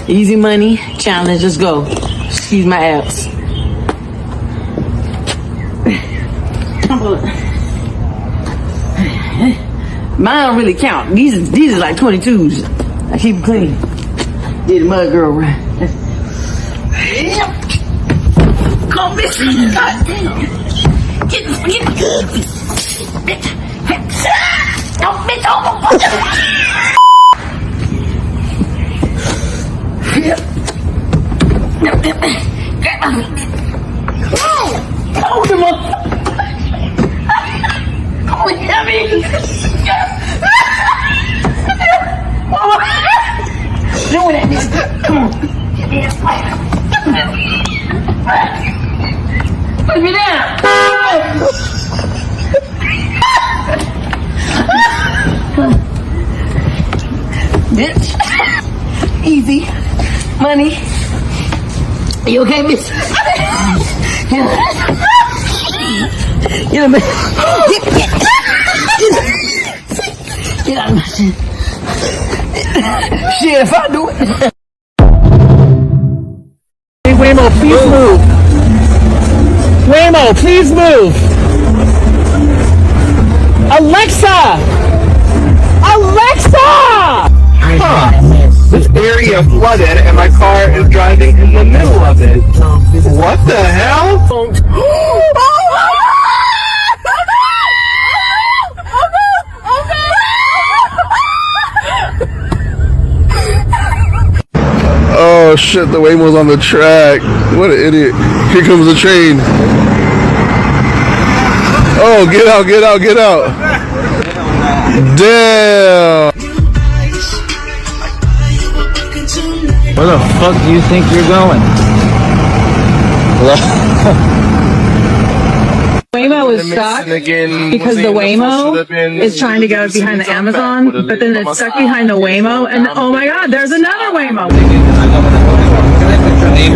Easy money challenge. Let's go. Excuse my abs. Mine don't really count. These are like 22s. I keep them clean. Did the mud girl right. Come on, bitch. God damn. Get good. Bitch. Oh, bitch. Oh, come on. Oh, heavy. Doing it. Come on. Put me down. Bitch. Easy. Money. You okay, bitch? Get him. Get out of my shit. Shit, if I do it. Hey, Waymo, please move. Waymo, please move. Alexa! Alexa! Huh. This area flooded and my car is driving in the middle of it. What the hell? Oh shit, the Waymo's on the track. What an idiot. Here comes the train. Oh, get out, get out, get out. Damn. Where the fuck do you think you're going? Waymo is stuck because the Waymo is trying to go behind the Amazon, but then it's stuck behind the Waymo, and oh my god, there's another Waymo. Can I put your name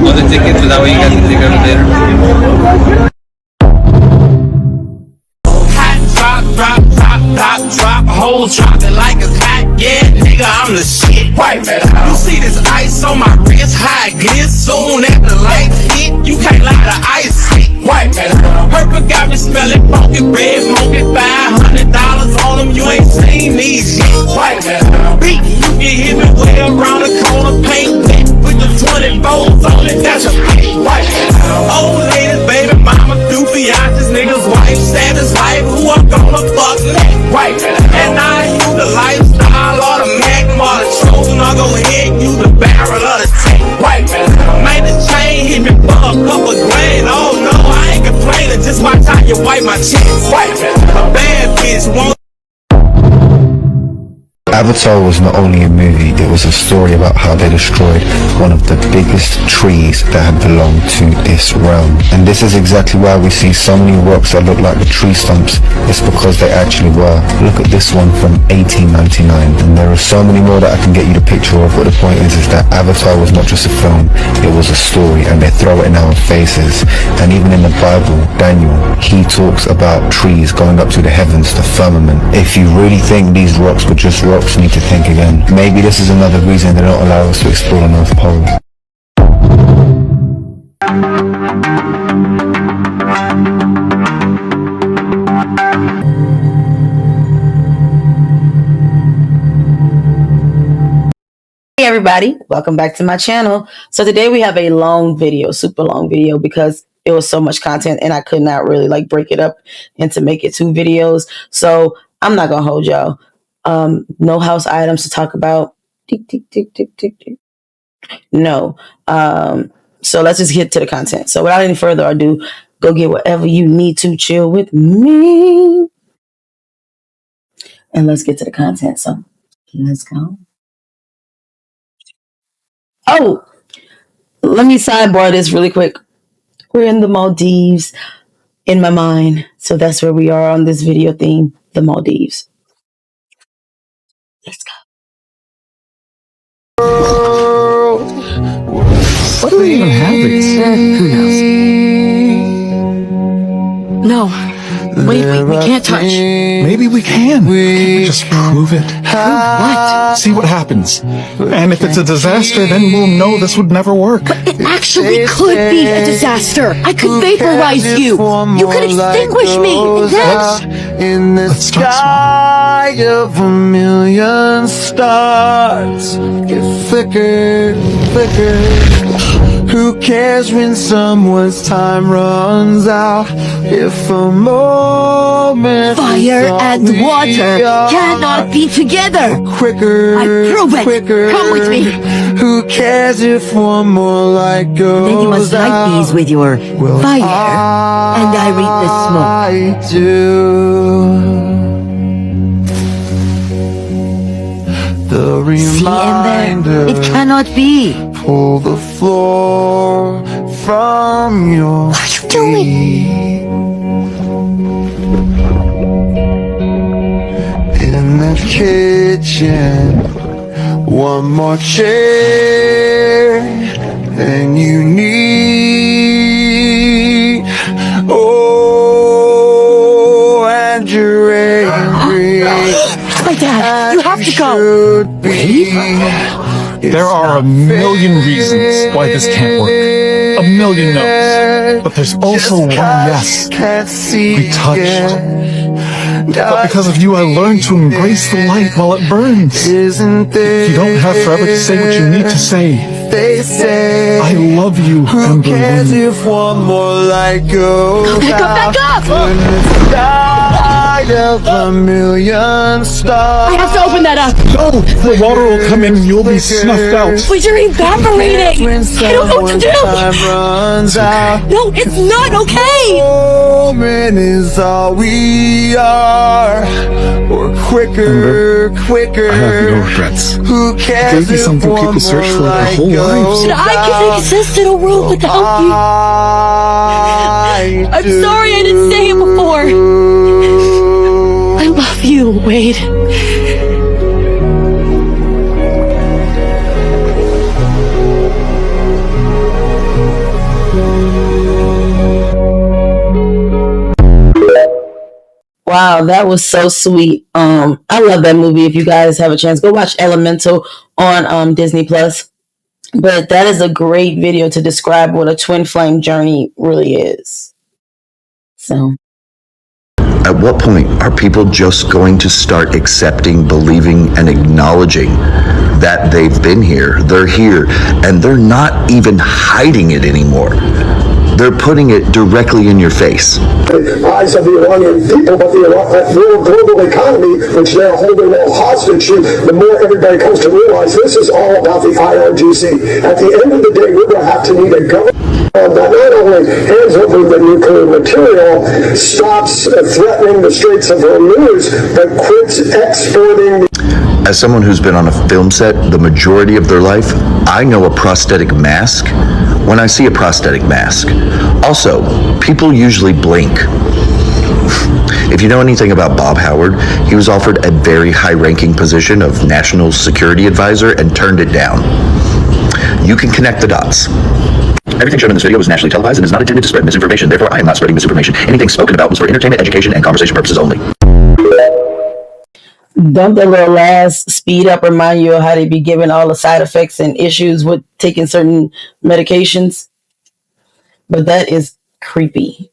on the ticket so that way you guys can take care of it later? Drop, whole dropping like a hot, yeah, nigga, I'm the shit. Wipe it out. You see this ice on my wrist, high glitz, soon as the lights hit, you can't lie to ice hit. Wipe it out. Purple got me smelling funky, red monkey, $500 on them, you ain't seen these shit. Wipe it out. Beat, you can hit me way around the corner, paint wet, with the 20 bolts on it, that's a bitch. Wipe it out. Old ladies, baby, mama, do fiances, niggas, wife, status, wife, who I'm gonna fuck next. Right, and I use the lifestyle or the magnum or the Trojan, I'll go ahead and use the barrel of the tank. Right, man, the chain hit me for a couple grand. Oh no, I ain't complaining, just watch how you wipe my chest. Right, a bad bitch won't. Avatar was not only a movie, it was a story about how they destroyed one of the biggest trees that had belonged to this realm. And this is exactly why we see so many rocks that look like the tree stumps. It's because they actually were. Look at this one from 1899. And there are so many more that I can get you the picture of, but the point is that Avatar was not just a film, it was a story, and they throw it in our faces. And even in the Bible, Daniel, he talks about trees going up to the heavens, the firmament. If you really think these rocks were just rocks, need to think again. Maybe this is another reason they don't allow us to explore the North Pole. Hey everybody, welcome back to my channel. So today we have a long video, super long video, because it was so much content and I could not really like break it up and to make it 2 videos. So I'm not gonna hold y'all. No house items to talk about. Tick, tick, tick, tick, tick, tick. No. So let's just get to the content. So without any further ado, go get whatever you need to chill with me. And let's get to the content. So let's go. Oh, let me sidebar this really quick. We're in the Maldives in my mind. So that's where we are on this video theme, the Maldives. Let's go. What do we even have this? Who knows? No, Wait, we can't touch. Maybe we can. Can't we just prove it? What? See what happens. And if it's a disaster, then we'll know this would never work. But it actually could be a disaster. I could vaporize you. You could extinguish me. And then... In the sky of a million stars, get flicker, flicker. Who cares when someone's time runs out? If a moment fire and water cannot be together. Quicker, I prove it. quicker. Come with me. Who cares if one more light goes Then you must light out? these with your fire, and I read the smoke. I do. The See, reminder. Ember? It cannot be. Pull the floor from your What are you doing? In the kitchen, one more chair than you need. Oh, and you're angry. My dad, you have to go. There are a million reasons why this can't work. A million no's. But there's also one yes. We touched. But because of you, I learned to embrace the light while it burns. If you don't have forever to say what you need to say, I love you, Who cares Amber. if one more light goes Back up! in the sky of a million stars? I have to open that up. No! The water will come in and you'll be snuffed out. But you're evaporating. I don't know what to do. Time runs out. No, it's not okay. Moment is all we are. Or quicker, quicker. I have no regrets. Who cares It may be if something one people search for more their light whole lives. And I can exist in a world without you. I'm sorry I didn't say it before. I love you, Wade. Wow, that was so sweet. I love that movie. If you guys have a chance, go watch Elemental on Disney Plus. But that is a great video to describe what a twin flame journey really is. So At what point are people just going to start accepting, believing, and acknowledging that they've been here, they're here, and they're not even hiding it anymore? They're putting it directly in your face. The eyes of the Iranian people, but the world global economy, which they're holding all hostage to, the more everybody comes to realize this is all about the IRGC. At the end of the day, we're going to have to need a government that not only hands over the nuclear material, stops threatening the Straits of Hormuz, but quits exporting. As someone who's been on a film set the majority of their life, I know a prosthetic mask when I see a prosthetic mask. Also, people usually blink. If you know anything about Bob Howard, he was offered a very high-ranking position of National Security Advisor and turned it down. You can connect the dots. Everything shown in this video was nationally televised and is not intended to spread misinformation. Therefore, I am not spreading misinformation. Anything spoken about was for entertainment, education, and conversation purposes only. don't the little last speed up remind you of how they be giving all the side effects and issues with taking certain medications? But that is creepy.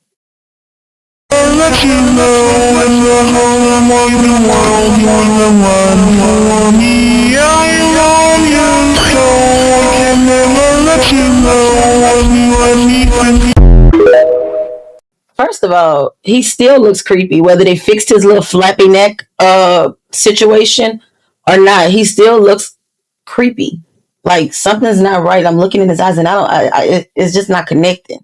First of all, he still looks creepy, whether they fixed his little flappy neck situation or not. He still looks creepy. Like something's not right. I'm looking in his eyes and it's just not connecting.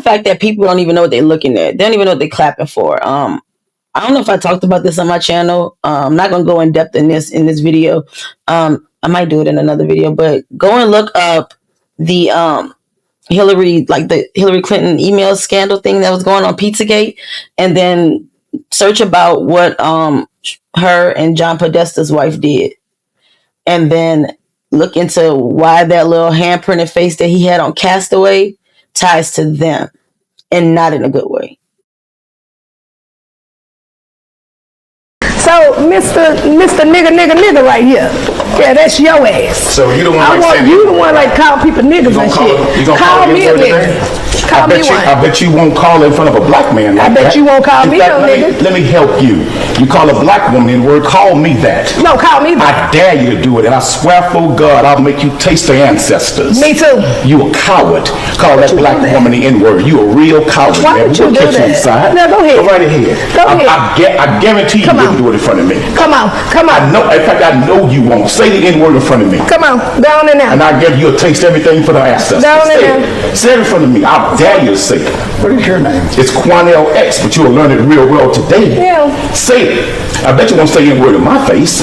fact that people don't even know what they're looking at. They don't even know what they're clapping for. I don't know if I talked about this on my channel. I'm not gonna go in depth in this video. I might do it in another video, but go and look up the Hillary Clinton email scandal thing that was going on Pizzagate, and then search about what her and John Podesta's wife did, and then look into why that little handprinted face that he had on Castaway ties to them, and not in a good way. So, Mr. Nigga right here. Yeah, that's your ass. So you the one I want you the one like call people niggas and shit. Call me a nigga. Call me one. I bet you won't call in front of a black man like that. I bet you won't call me no nigga. Let me help you. You call a black woman in word, call me that. No, call me that. I dare you to do it, and I swear for God, I'll make you taste the ancestors. Me too. You a coward. Call that black woman the N-word. You a real coward. Why would you do that? No, go ahead. Go right ahead. Go ahead. I guarantee you wouldn't do it in front of me. Come on. I know. In fact, I know you won't. Say the N-word in front of me. Come on. Down in there. And I guarantee you'll taste everything for the ancestors. Down in there. Say it in front of me. I dare you to say it. What is your name? It's Quanell X, but you'll learn it real well today. Yeah. Say it. I bet you won't say any word in my face.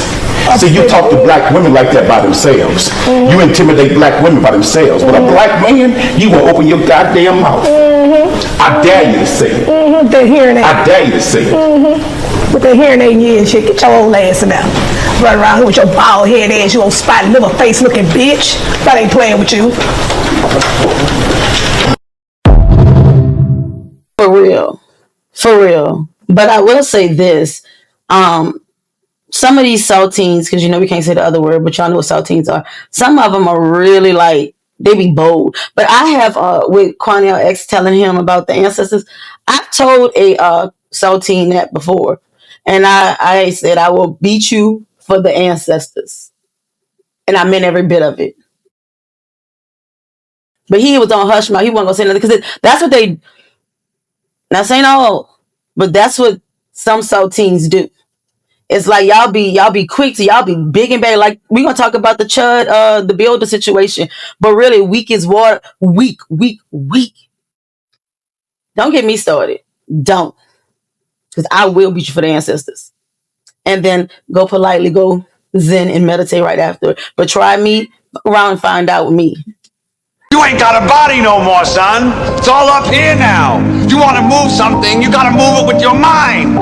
See, you talk to black women like that by themselves. Mm-hmm. You intimidate black women by themselves. But a black man, you won't open your goddamn mouth. Mm-hmm. I dare you to say it. Mm-hmm. The hearing aid. I dare you to say it. Mm-hmm. With the hearing aid in your ear, shit, get your old ass in there. Run around here with your bald head ass, you old spotted liver face looking bitch. That ain't playing with you. For real. But I will say this, some of these saltines, because we can't say the other word, but y'all know what saltines are. Some of them are really like, they be bold. But I have, with Quanell X telling him about the ancestors, I've told a saltine that before. And I said, I will beat you for the ancestors. And I meant every bit of it. But he was on hush mouth. He wasn't going to say nothing, because that's what they, not saying all, but that's what some saltines do. It's like y'all be quick to y'all be big and bad. Like we're gonna talk about the Chud, the builder situation, but really weak is water. Weak. Don't get me started. Don't, because I will beat you for the ancestors, and then go politely, go zen and meditate right after. But try me around and find out with me. You ain't got a body no more, son. It's all up here now. You want to move something, you got to move it with your mind.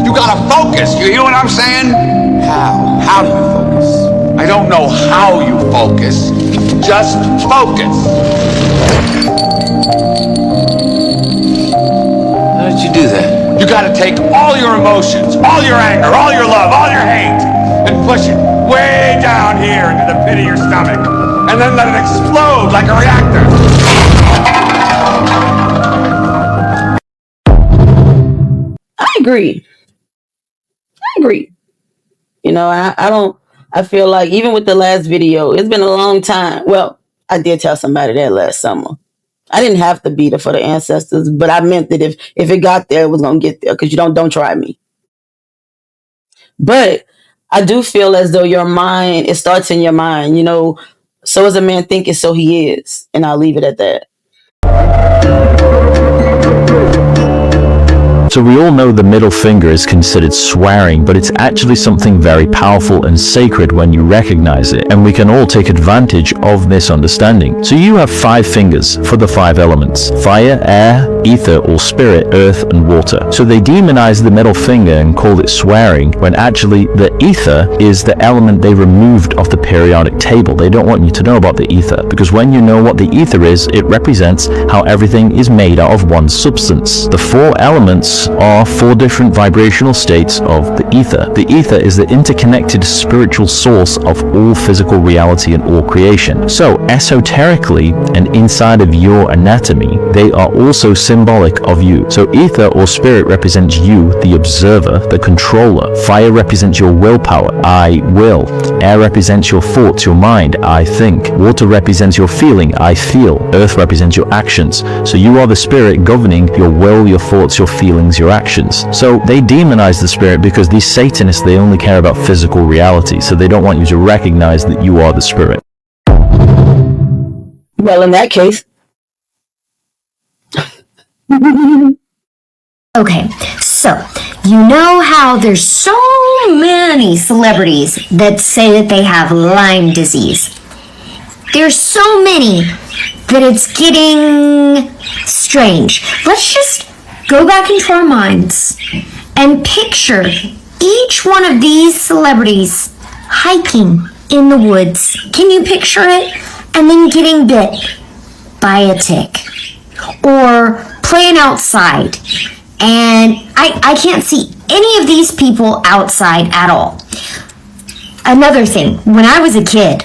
You got to focus. You hear what I'm saying? How? How do you focus? I don't know how you focus. Just focus. How did you do that? You got to take all your emotions, all your anger, all your love, all your hate, and push it way down here into the pit of your stomach. And then let it explode like a reactor. I agree. I feel like even with the last video, it's been a long time. Well, I did tell somebody that last summer. I didn't have to beat her for the ancestors, but I meant that if it got there, it was going to get there, because don't try me. But I do feel as though your mind, it starts in your mind, so as a man thinketh, so he is. And I'll leave it at that. So we all know the middle finger is considered swearing, but it's actually something very powerful and sacred when you recognize it, and we can all take advantage of this understanding. So you have 5 fingers for the 5 elements: fire, air, ether or spirit, earth and water. So they demonize the middle finger and call it swearing, when actually the ether is the element they removed off the periodic table. They don't want you to know about the ether, because when you know what the ether is, it represents how everything is made out of one substance. The 4 elements are 4 different vibrational states of the ether. The ether is the interconnected spiritual source of all physical reality and all creation. So esoterically and inside of your anatomy, they are also symbolic of you. So ether or spirit represents you, the observer, the controller. Fire represents your willpower, I will. Air represents your thoughts, your mind, I think. Water represents your feeling, I feel. Earth represents your actions. So you are the spirit governing your will, your thoughts, your feelings, your actions. So they demonize the spirit because these Satanists, they only care about physical reality. So they don't want you to recognize that you are the spirit. Well, in that case, Okay, so you know how there's so many celebrities that say that they have Lyme disease. There's so many that it's getting strange. Let's just go back into our minds and picture each one of these celebrities hiking in the woods. Can you picture it? And then getting bit by a tick. Or playing outside. And I can't see any of these people outside at all. Another thing, when I was a kid,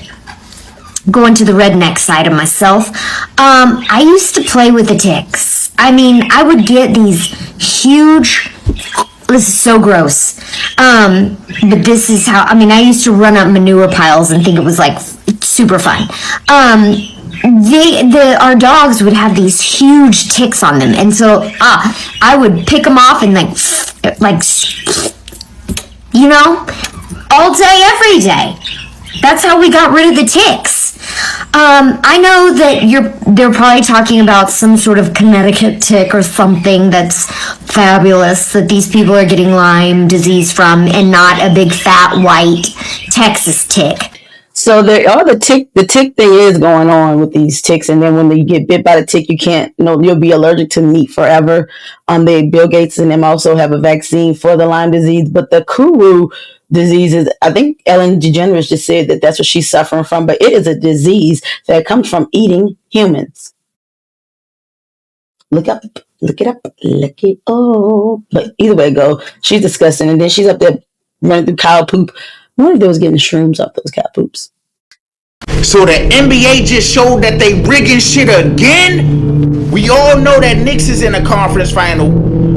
going to the redneck side of myself, I used to play with the ticks. I mean, I would get these huge, this is so gross, but this is how, I mean, I used to run up manure piles and think it was like super fun. Our dogs would have these huge ticks on them, and so I would pick them off and like you know, all day, every day. That's how we got rid of the ticks. I know that they're probably talking about some sort of Connecticut tick or something that's fabulous that these people are getting Lyme disease from, and not a big fat white Texas tick. So there are the tick thing is going on with these ticks, and then when you get bit by the tick, you can't, you'll be allergic to meat forever. Bill Gates and them also have a vaccine for the Lyme disease, but the Kuru disease is, I think Ellen DeGeneres just said that that's what she's suffering from, but it is a disease that comes from eating humans. Look it up, look it up. But either way it go, she's disgusting, and then she's up there running through cow poop. I wonder if they was getting shrooms off those cat poops. So the NBA just showed that they rigging shit again? We all know that Knicks is in the conference final,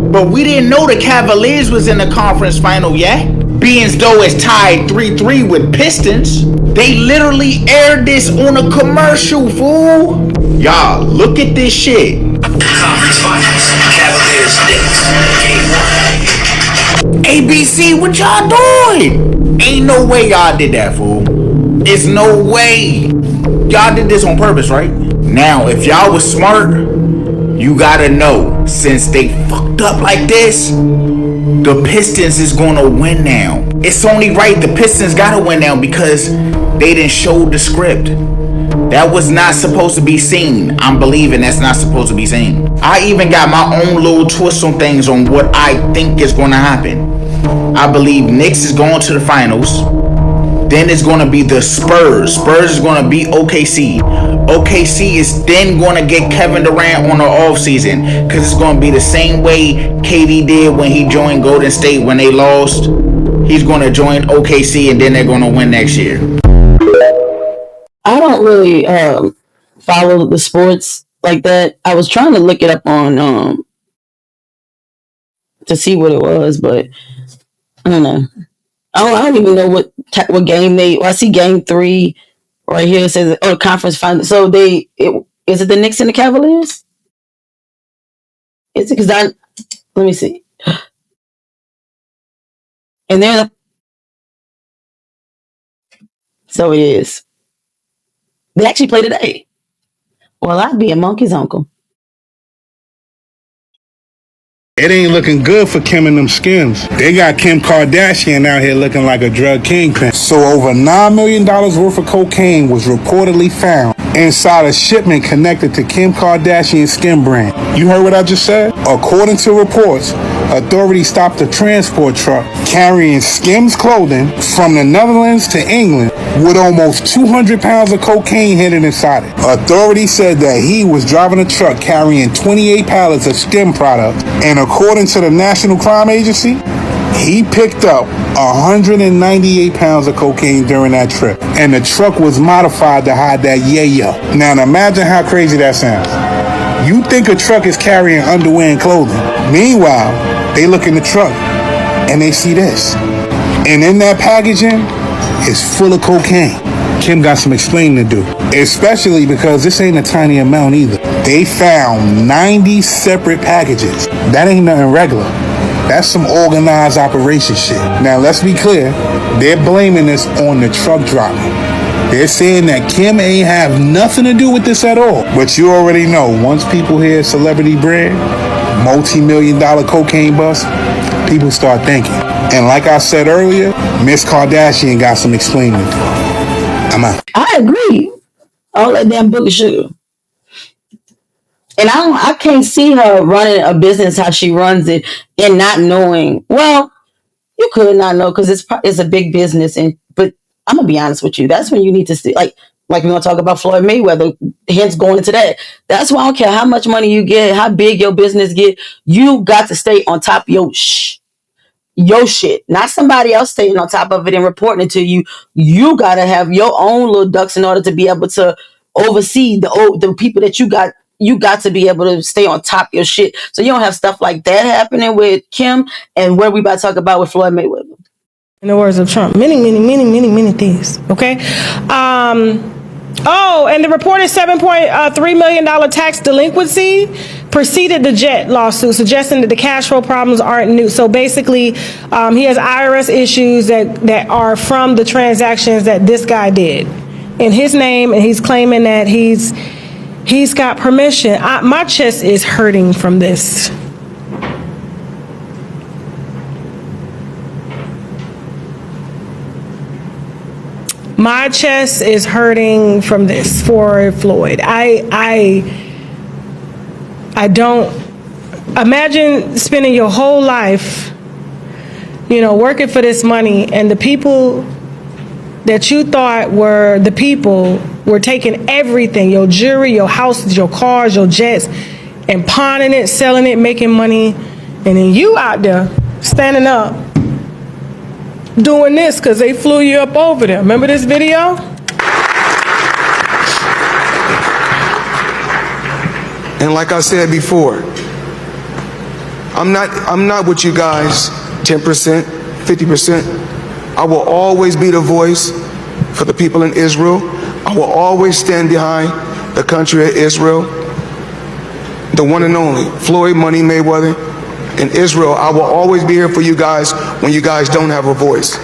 but we didn't know the Cavaliers was in the conference final yet. Being though it's tied 3-3 with Pistons, they literally aired this on a commercial, fool. Y'all, look at this shit. Conference finals, Cavaliers, Knicks, game 1. ABC, what y'all doing? Ain't no way y'all did that, fool. It's no way. Y'all did this on purpose, right? Now, if y'all was smart, you gotta know, since they fucked up like this, the Pistons is gonna win now. It's only right the Pistons gotta win now because they didn't show the script. That was not supposed to be seen. I'm believing that's not supposed to be seen. I even got my own little twist on things on what I think is going to happen. I believe Knicks is going to the finals. Then it's going to be the Spurs. Spurs is going to beat OKC. OKC is then going to get Kevin Durant on the offseason because it's going to be the same way KD did when he joined Golden State when they lost. He's going to join OKC and then they're going to win next year. I don't really follow the sports like that. I was trying to look it up on to see what it was, but I don't know. I don't even know what game they. Well, I see game 3 right here. It says conference final. So is it the Knicks and the Cavaliers? Is it? Because let me see. And they're so it is. They actually play today. Well, I'd be a monkey's uncle. It ain't looking good for Kim and them Skims. They got Kim Kardashian out here looking like a drug kingpin. So over $9 million worth of cocaine was reportedly found inside a shipment connected to Kim Kardashian's skin brand. You heard what I just said? According to reports, authorities stopped a transport truck carrying Skims clothing from the Netherlands to England with almost 200 pounds of cocaine hidden inside it. Authorities said that he was driving a truck carrying 28 pallets of Skim products, and according to the National Crime Agency, he picked up 198 pounds of cocaine during that trip, and the truck was modified to hide that yayo. Now imagine how crazy that sounds. You think a truck is carrying underwear and clothing. Meanwhile, they look in the truck and they see this. And in that packaging is full of cocaine. Kim got some explaining to do, especially because this ain't a tiny amount either. They found 90 separate packages. That ain't nothing regular. That's some organized operation shit. Now, let's be clear. They're blaming this on the truck driver. They're saying that Kim ain't have nothing to do with this at all. But you already know, once people hear celebrity brand, multi-million-dollar cocaine bust, people start thinking. And like I said earlier, Miss Kardashian got some explaining to do. I'm out. I agree. All that damn book of sugar. And I can't see her running a business how she runs it and not knowing. Well, you could not know because it's a big business. But I'm gonna be honest with you. That's when you need to see like we're gonna talk about Floyd Mayweather. Hence going into that. That's why I don't care how much money you get, how big your business get. You got to stay on top of your shit, not somebody else staying on top of it and reporting it to you. You gotta have your own little ducks in order to be able to oversee the people that you got. You got to be able to stay on top of your shit, so you don't have stuff like that happening with Kim and what we about to talk about with Floyd Mayweather. In the words of Trump, many things. Okay. And the reported $7.3 million tax delinquency preceded the Jet lawsuit, suggesting that the cash flow problems aren't new. So basically, he has IRS issues that are from the transactions that this guy did in his name, and he's claiming that he's got permission. My chest is hurting from this. My chest is hurting from this for Floyd. I don't imagine spending your whole life, working for this money, and the people that you thought were the people were taking everything, your jewelry, your houses, your cars, your jets, and pawning it, selling it, making money, and then you out there standing up doing this because they flew you up over there. Remember this video? And like I said before, I'm not with you guys 10%, 50%. I will always be the voice for the people in Israel. I will always stand behind the country of Israel. The one and only Floyd Money Mayweather in Israel. I will always be here for you guys when you guys don't have a voice.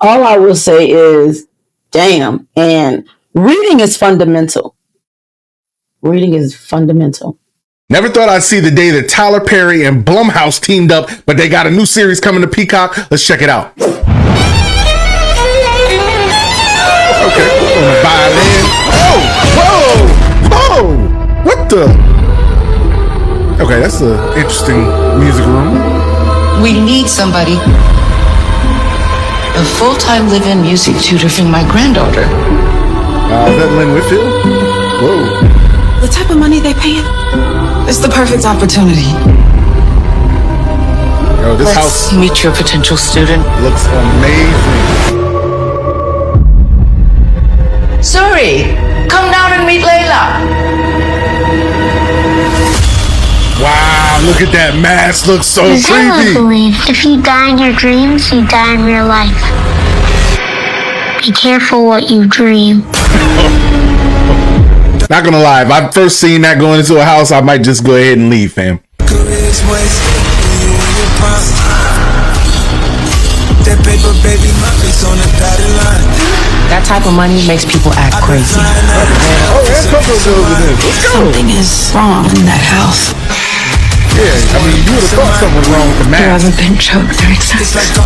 All I will say is, damn. And reading is fundamental. Reading is fundamental. Never thought I'd see the day that Tyler Perry and Blumhouse teamed up, but they got a new series coming to Peacock. Let's check it out. Okay, on the violin. Whoa! What the? Okay, that's an interesting music room. We need somebody. A full-time live-in music tutor for my granddaughter. Is that Lynn Whitfield? Whoa. The type of money they pay, it's the perfect opportunity. Yo, this Let's house meet your potential student. Looks amazing. Suri, come down and meet Layla. Wow, look at that mask. Looks so creepy. I believe if you die in your dreams, you die in real life. Be careful what you dream. Not gonna lie, if I first seen that going into a house, I might just go ahead and leave, fam. That type of money makes people act crazy. Something is wrong in that house. Yeah, I mean, you would have thought something was wrong with the mask. You haven't been choked during sex.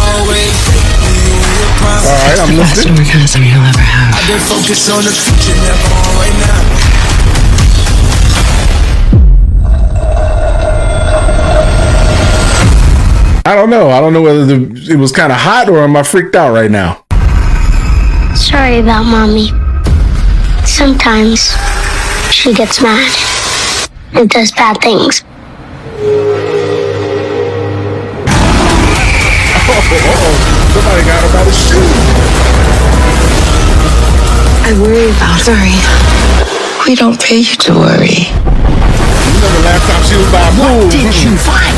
Alright, I'm listening. That's the best orgasm you'll ever have. I've been focused on the future, never on right now. I don't know. I don't know whether it was kind of hot or am I freaked out right now. Sorry about Mommy. Sometimes she gets mad and does bad things. Somebody got her by the shoe. I worry about Suri. We don't pay you to worry. You know the last time she was by a pool. What did you find?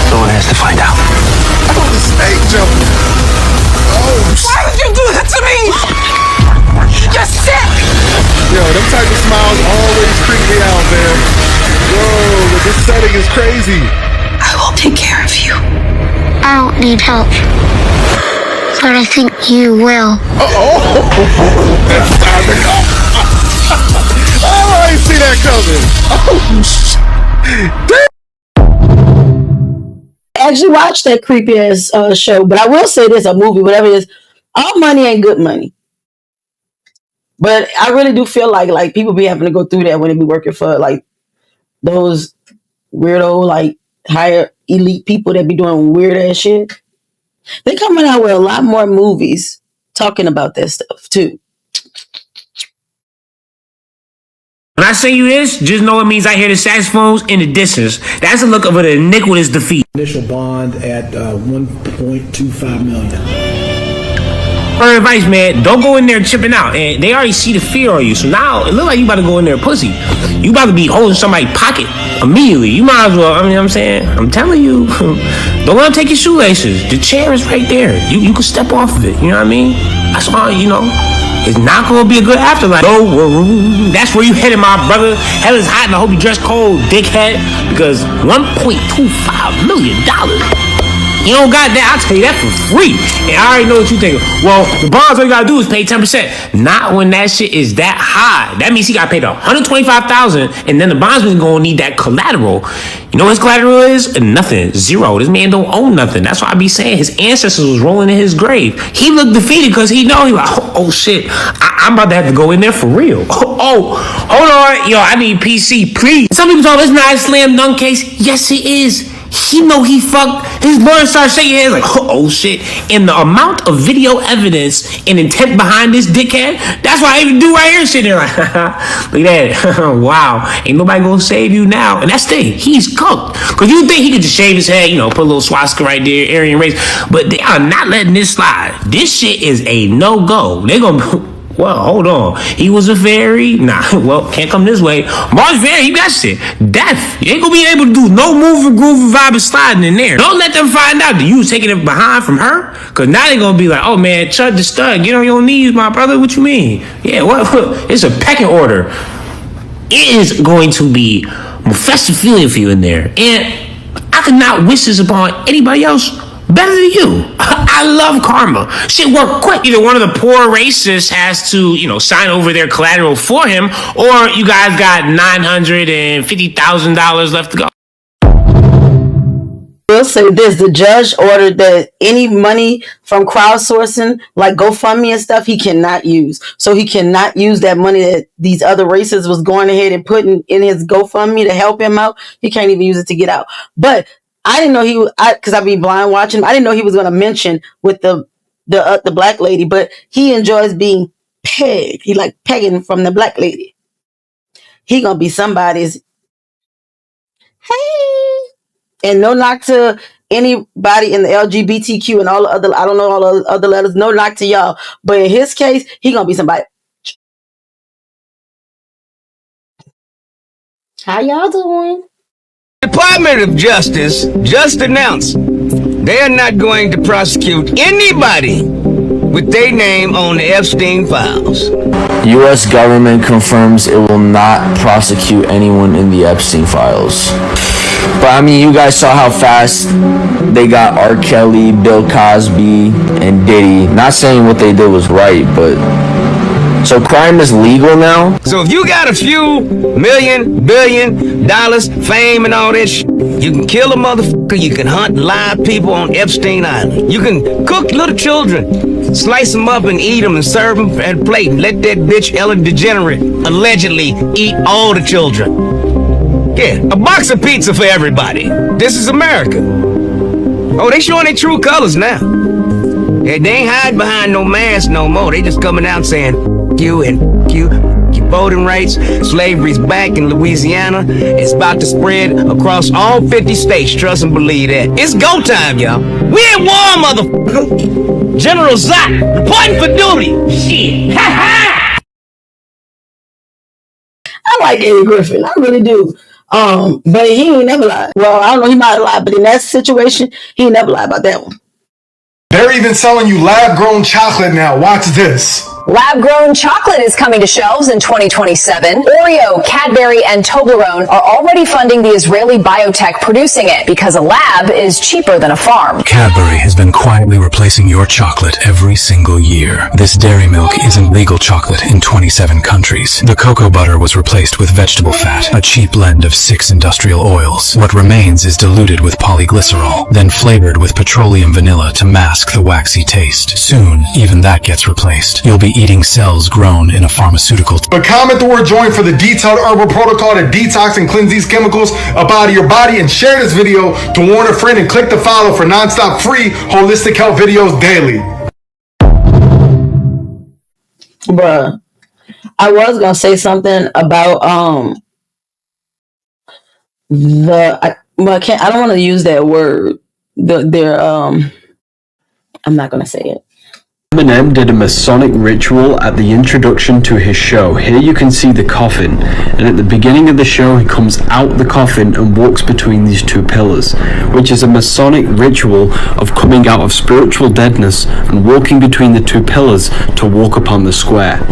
Someone has to find out. Oh, the snake jumping. Oh, why would you do that to me? You're sick. Yo, them type of smiles always creep me out, man. Whoa, but this setting is crazy. I will take care of you. I don't need help. but I think you will. That's time to go. Oh, I didn't see that coming. I actually watched that creepy ass show, but I will say this: a movie, whatever it is, all money ain't good money. But I really do feel like people be having to go through that when they be working for like those weirdo like higher elite people that be doing weird ass shit. They coming out with a lot more movies talking about that stuff too. When I say you this, just know it means I hear the saxophones in the distance. That's a look of an iniquitous defeat. Initial bond at $1.25 million. For advice, man, don't go in there chipping out. And they already see the fear on you. So now it looks like you about to go in there pussy. You about to be holding somebody's pocket immediately. You might as well, I mean, what I'm saying, I'm telling you, don't let them take your shoelaces. The chair is right there. You can step off of it. You know what I mean? That's all, you know. It's not going to be a good afterlife. No, that's where you headed, my brother. Hell is hot and I hope you dress cold, dickhead. Because $1.25 million. You don't got that. I'll tell you that for free. And I already know what you think. Well, the bonds, all you got to do is pay 10%. Not when that shit is that high. That means he got paid $125,000 and then the bondsman's going to need that collateral. You know what his collateral is? Nothing. Zero. This man don't own nothing. That's why I be saying his ancestors was rolling in his grave. He looked defeated because he know he like, oh shit, I'm about to have to go in there for real. Oh, hold on. Yo, I need PC, please. Some people talk, it's not a slam dunk case. Yes, it is. He know he fucked. His lawyer started shaking his head like, oh shit. And the amount of video evidence and intent behind this dickhead, that's why I even do right here sitting there like, look at that. Wow. Ain't nobody gonna save you now. And that's the thing. He's cooked. Because you think he could just shave his head, you know, put a little swastika right there, Aryan race. But they are not letting this slide. This shit is a no-go. They're gonna... Well, hold on. He was a fairy? Nah, well, can't come this way. Mars fairy, he got shit. Death. You ain't gonna be able to do no moving, grooving, vibing, sliding in there. Don't let them find out that you was taking it behind from her. Cause now they gonna be like, oh man, Chud the stud, get on your knees, my brother. What you mean? Yeah, what? It's a pecking order. It is going to be a festive feeling for you in there. And I could not wish this upon anybody else better than you. I love karma. Shit work quick. Either one of the poor racists has to, you know, sign over their collateral for him, or you guys got $950,000 left to go. We'll say this: the judge ordered that any money from crowdsourcing, like GoFundMe and stuff, he cannot use. So he cannot use that money that these other racists was going ahead and putting in his GoFundMe to help him out. He can't even use it to get out. But I didn't know he was, because I be blind watching. I didn't know he was going to mention with the black lady, but he enjoys being pegged. He like pegging from the black lady. He gonna be somebody's. Hey, and no knock to anybody in the LGBTQ and all the other. I don't know all the other letters. No knock to y'all, but in his case, he gonna be somebody. How y'all doing? Department of Justice just announced they are not going to prosecute anybody with their name on the Epstein files. U.S. government confirms it will not prosecute anyone in the Epstein files. But I mean, you guys saw how fast they got R. Kelly, Bill Cosby, and Diddy. Not saying what they did was right, but... So crime is legal now? So if you got a few million, billion dollars, fame and all that shit, you can kill a motherfucker, you can hunt live people on Epstein Island. You can cook little children, slice them up and eat them and serve them at a plate and let that bitch Ellen DeGenerate allegedly eat all the children. Yeah, a box of pizza for everybody. This is America. Oh, they showing their true colors now. Yeah, they ain't hiding behind no mask no more. They just coming out saying, you and you voting rights, slavery's back in Louisiana. It's about to spread across all 50 states. Trust and believe that. It's go time, y'all. We at war, motherfucker. General Zach, reporting for duty. Shit. Ha ha. I like Eddie Griffin. I really do. But he ain't never lied. Well, I don't know, he might have lied, but in that situation, he ain't never lied about that one. They're even selling you lab-grown chocolate now. Watch this. Lab-grown chocolate is coming to shelves in 2027. Oreo, Cadbury, and Toblerone are already funding the Israeli biotech producing it because a lab is cheaper than a farm. Cadbury has been quietly replacing your chocolate every single year. This dairy milk isn't legal chocolate in 27 countries. The cocoa butter was replaced with vegetable fat, a cheap blend of 6 industrial oils. What remains is diluted with polyglycerol, then flavored with petroleum vanilla to mask the waxy taste. Soon, even that gets replaced. You'll be eating cells grown in a pharmaceutical. But comment the word join for the detailed herbal protocol to detox and cleanse these chemicals up out of your body, and share this video to warn a friend and click the follow for non-stop free holistic health videos daily. Bruh, I was gonna say something about I don't want to use that word. I'm not gonna say it. Eminem did a Masonic ritual at the introduction to his show. Here you can see the coffin, and at the beginning of the show he comes out the coffin and walks between these two pillars, which is a Masonic ritual of coming out of spiritual deadness and walking between the two pillars to walk upon the square.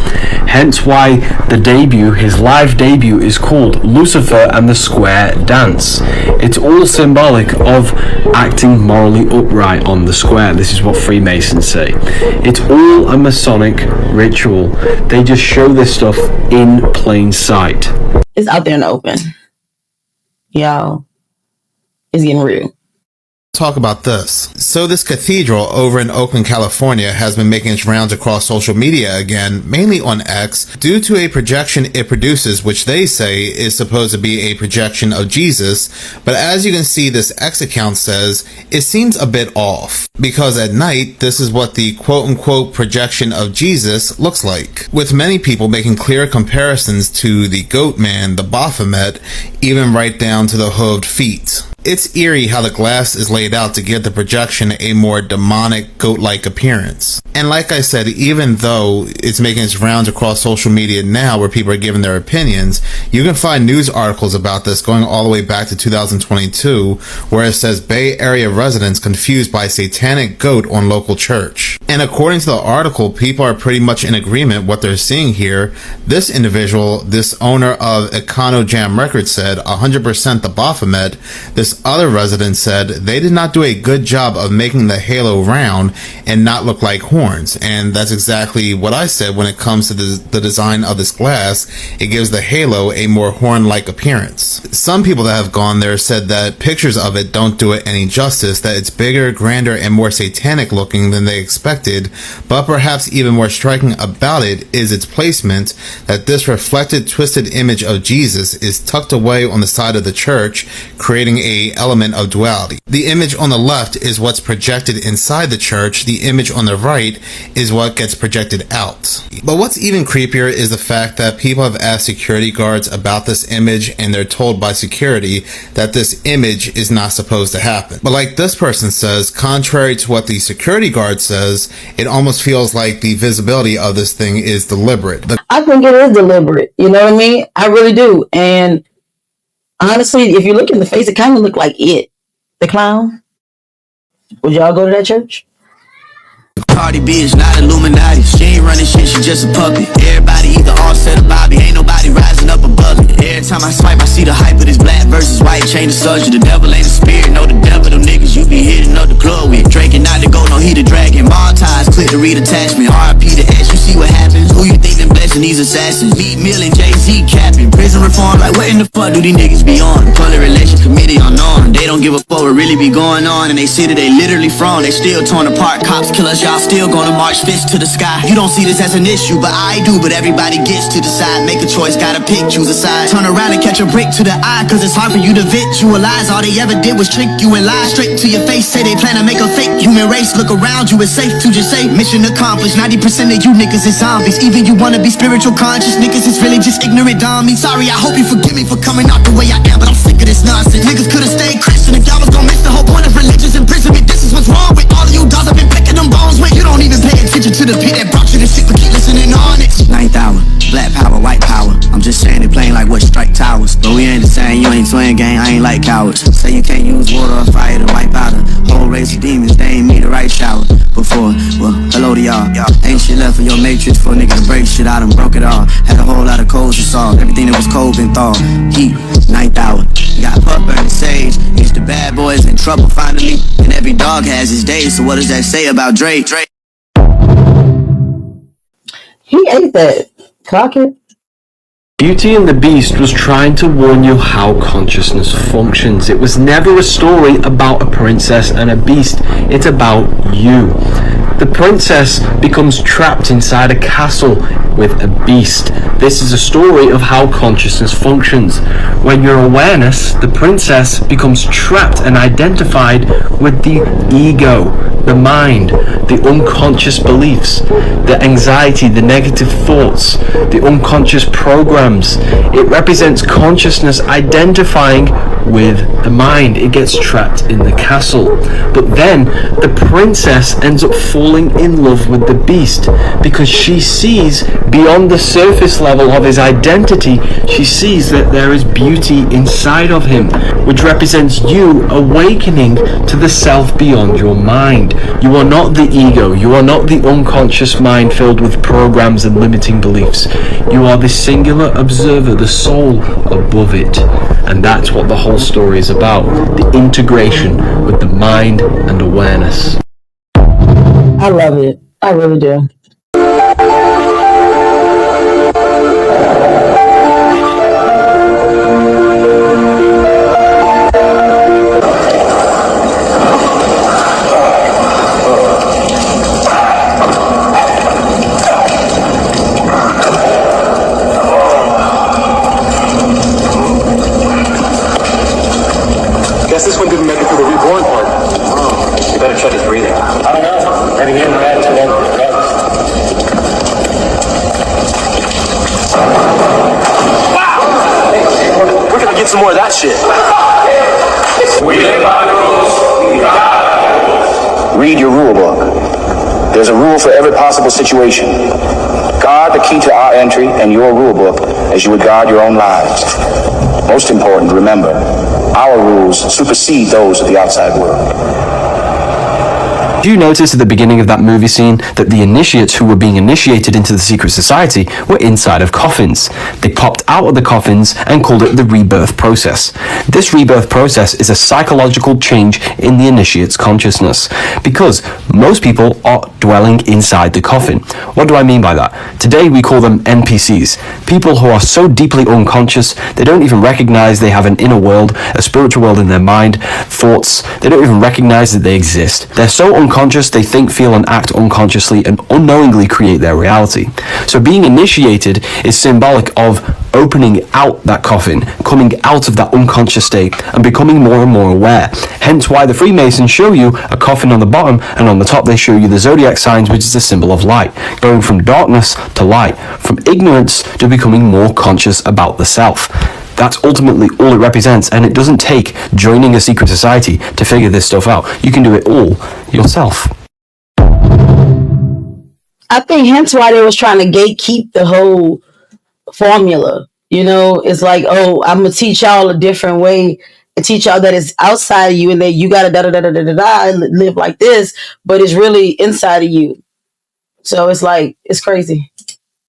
Hence why the debut, his live debut, is called Lucifer and the Square Dance. It's all symbolic of acting morally upright on the square. This is what Freemasons say. It's all a Masonic ritual. They just show this stuff in plain sight. It's out there in the open. Y'all, it's getting real. Talk about this. So this cathedral over in Oakland, California has been making its rounds across social media again, mainly on X, due to a projection it produces, which they say is supposed to be a projection of Jesus. But as you can see, this X account says it seems a bit off, because at night this is what the quote-unquote projection of Jesus looks like, with many people making clear comparisons to the goat man, the Baphomet, even right down to the hooved feet. It's eerie how the glass is laid out to give the projection a more demonic, goat-like appearance. And like I said, even though it's making its rounds across social media now where people are giving their opinions, you can find news articles about this going all the way back to 2022, where it says Bay Area residents confused by satanic goat on local church. And according to the article, people are pretty much in agreement what they're seeing here. This individual, this owner of Econo Jam Records, said 100% the Baphomet. This other resident said they did not do a good job of making the halo round and not look like horns. And that's exactly what I said when it comes to the design of this glass. It gives the halo a more horn-like appearance. Some people that have gone there said that pictures of it don't do it any justice, that it's bigger, grander, and more satanic looking than they expected. But perhaps even more striking about it is its placement, that this reflected, twisted image of Jesus is tucked away on the side of the church, creating a element of duality. The image on the left is what's projected inside the church. The image on the right is what gets projected out. But what's even creepier is the fact that people have asked security guards about this image, and they're told by security that this image is not supposed to happen. But like this person says, contrary to what the security guard says, it almost feels like the visibility of this thing is deliberate. I think it is deliberate. You know what I mean? I really do. And honestly, if you look in the face, it kind of looked like it. The clown. Would y'all go to that church? Cardi B is not Illuminati. She ain't running shit, she just a puppet. Everybody either Offset or Bobby, ain't nobody rising up above it. Every time I swipe, I see the hype of this black versus white. Change the subject, the devil ain't a spirit. No, the devil, them niggas you be hitting up the club with. Drinking not to go, no, he the dragon. Montage, click to read attachment. RIP to S, you see what happens. Who you think them blessing these assassins? Meat Mill and Jay-Z capping. Prison reform, like what in the fuck do these niggas be on? Public Relations Committee unknown. They don't give a fuck what really be going on. And they see that they literally from. They still torn apart. Cops kill us, y'all still gonna march fist to the sky. You don't see this as an issue, but I do. But everybody gets to decide. Make a choice, gotta pick, choose a side. Turn around and catch a break to the eye, cause it's hard for you to visualize. All they ever did was trick you and lie straight to your face. Say they plan to make a fake human race. Look around you, it's safe to just say mission accomplished. 90% of you niggas is zombies. Even you wanna be spiritual conscious, niggas is really just ignorant dummies. Sorry, I hope you forgive me for coming out the way I am, but I'm sick of this nonsense. Niggas could've stayed Christian if y'all was gonna miss the whole point of religion's imprisonment. This is what's wrong with all of you dogs I've been picking them bones with. You don't even pay attention to the beat that brought you this shit, but keep listening on it. Ninth hour, black power, white power. I'm just saying it plain like what strike towers. But we ain't the same, you ain't twin gang, I ain't like cowards. Say you can't use water or fire to wipe out a whole race of demons, they ain't me the right shower. Before, well, hello to y'all. Ain't shit left for your matrix for a nigga to break shit out and broke it all. Had a whole lot of codes to solve, everything that was cold been thawed. Heat, ninth hour, got pup burning sage. It's the bad boys in trouble finally, and every dog has his days. So what does that say about Drake? He ate that. Clock it. Beauty and the Beast was trying to warn you how consciousness functions. It was never a story about a princess and a beast. It's about you. The princess becomes trapped inside a castle with a beast. This is a story of how consciousness functions. When your awareness, the princess, becomes trapped and identified with the ego, the mind, the unconscious beliefs, the anxiety, the negative thoughts, the unconscious programs. It represents consciousness identifying with the mind. It gets trapped in the castle. But then the princess ends up falling in love with the beast because she sees beyond the surface level of his identity. She sees that there is beauty inside of him, which represents you awakening to the self beyond your mind. You are not the ego. You are not the unconscious mind filled with programs and limiting beliefs. You are the singular observer, the soul above it. And that's what the whole story is about, the integration with the mind and awareness. I love it. I really do. Guess this one didn't make it through the reborn part. You better check his breathing. I don't know. Maybe he ran to the Wow! We're gonna get some more of that shit. We live by the rules. We die by the rules. Read your rule book. There's a rule for every possible situation. Guard the key to our entry and your rule book as you would guard your own lives. Most important, remember, our rules supersede those of the outside world. Do you notice at the beginning of that movie scene that the initiates who were being initiated into the secret society were inside of coffins? They popped out of the coffins and called it the rebirth process. This rebirth process is a psychological change in the initiate's consciousness because most people are dwelling inside the coffin. What do I mean by that? Today we call them NPCs, people who are so deeply unconscious they don't even recognize they have an inner world, a spiritual world in their mind, thoughts. They don't even recognize that they exist. They're so unconscious they think, feel and act unconsciously and unknowingly create their reality. So being initiated is symbolic of opening out that coffin, coming out of that unconscious state and becoming more and more aware. Hence why the Freemasons show you a coffin on the bottom and on the top they show you the zodiac signs, which is a symbol of light, going from darkness to light, from ignorance to becoming more conscious about the self. That's ultimately all it represents, and it doesn't take joining a secret society to figure this stuff out. You can do it all yourself. I think hence why they was trying to gatekeep the whole formula. You know, it's like, oh, I'm gonna teach y'all a different way and teach y'all that it's outside of you and that you gotta live like this, but it's really inside of you. So it's like, it's crazy.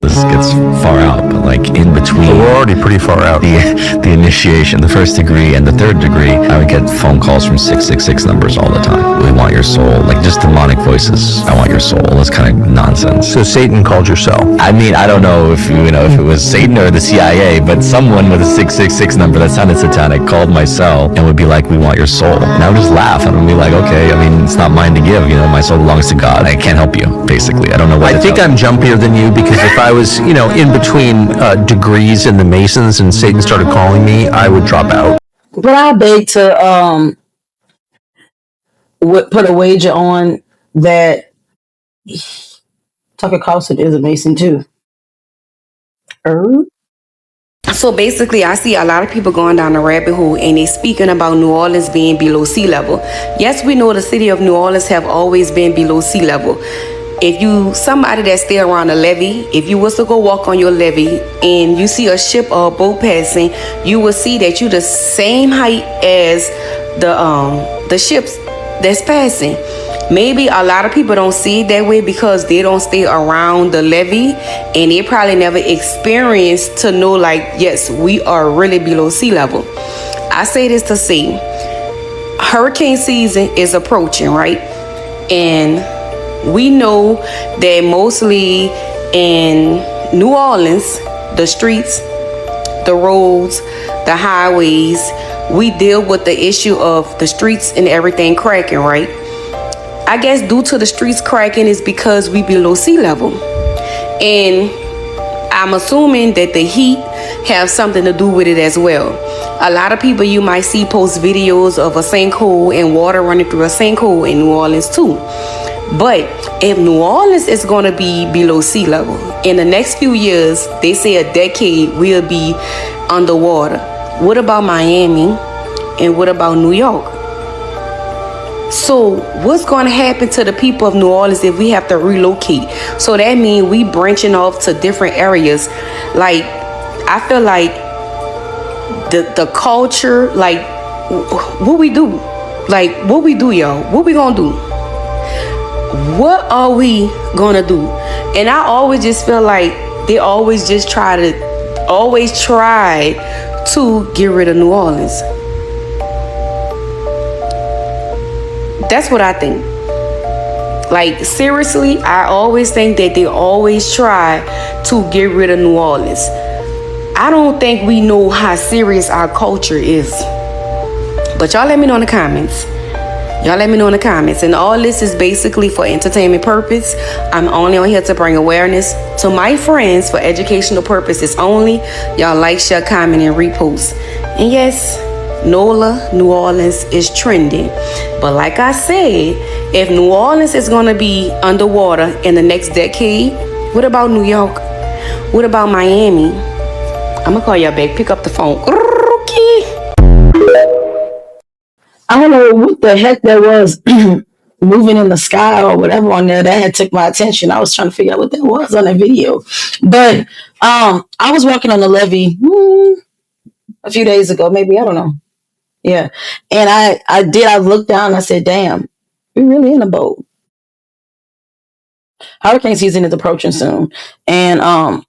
This gets far out, but like in between. We're already pretty far out. The initiation, the first degree and the third degree, I would get phone calls from 666 numbers all the time. We want your soul, like just demonic voices. I want your soul. That's kind of nonsense. So Satan called your cell. I mean, I don't know if if it was Satan or the CIA, but someone with a 666 number that sounded satanic called my cell and would be like, "We want your soul." And I would just laugh and I'd be like, "Okay, I mean, it's not mine to give. My soul belongs to God. I can't help you." Basically, I don't know what. I think I'm jumpier than you because if I was, in between degrees in the Masons and Satan started calling me, I would drop out. But I beg to put a wager on that Tucker Carlson is a Mason too. So basically, I see a lot of people going down the rabbit hole and they speaking about New Orleans being below sea level. Yes, we know the city of New Orleans have always been below sea level. if you somebody that stay around the levee, if you was to go walk on your levee and you see a ship or a boat passing, you will see that you the same height as the ships that's passing. Maybe a lot of people don't see it that way because they don't stay around the levee and they probably never experienced to know, like, yes, we are really below sea level. I say this to say, hurricane season is approaching, right? And we know that mostly in New Orleans, the streets, the roads, the highways, we deal with the issue of the streets and everything cracking, right? I guess due to the streets cracking is because we below sea level. And I'm assuming that the heat have something to do with it as well. A lot of people you might see post videos of a sinkhole and water running through a sinkhole in New Orleans too. But if New Orleans is going to be below sea level, in the next few years, they say a decade will be underwater. What about Miami? And what about New York? So what's going to happen to the people of New Orleans if we have to relocate? So that means we branching off to different areas. Like, I feel like the culture, like, what we do? Like, what we do, y'all? What we gonna do? What are we gonna do? And I always just feel like they always just try to get rid of New Orleans. That's what I think. Like, seriously, I always think that they always try to get rid of New Orleans. I don't think we know how serious our culture is. But y'all let me know in the comments. Y'all let me know in the comments. And all this is basically for entertainment purpose. I'm only on here to bring awareness to my friends for educational purposes only. Y'all like, share, comment, and repost. And yes, NOLA, New Orleans is trending. But like I said, if New Orleans is going to be underwater in the next decade, what about New York? What about Miami? I'm going to call y'all back. Pick up the phone. I don't know what the heck that was moving in the sky or whatever on there. That had took my attention. I was trying to figure out what that was on that video. But I was walking on the levee a few days ago, maybe, I don't know. Yeah. And I looked down and I said, damn, we're really in a boat. Hurricane season is approaching soon. And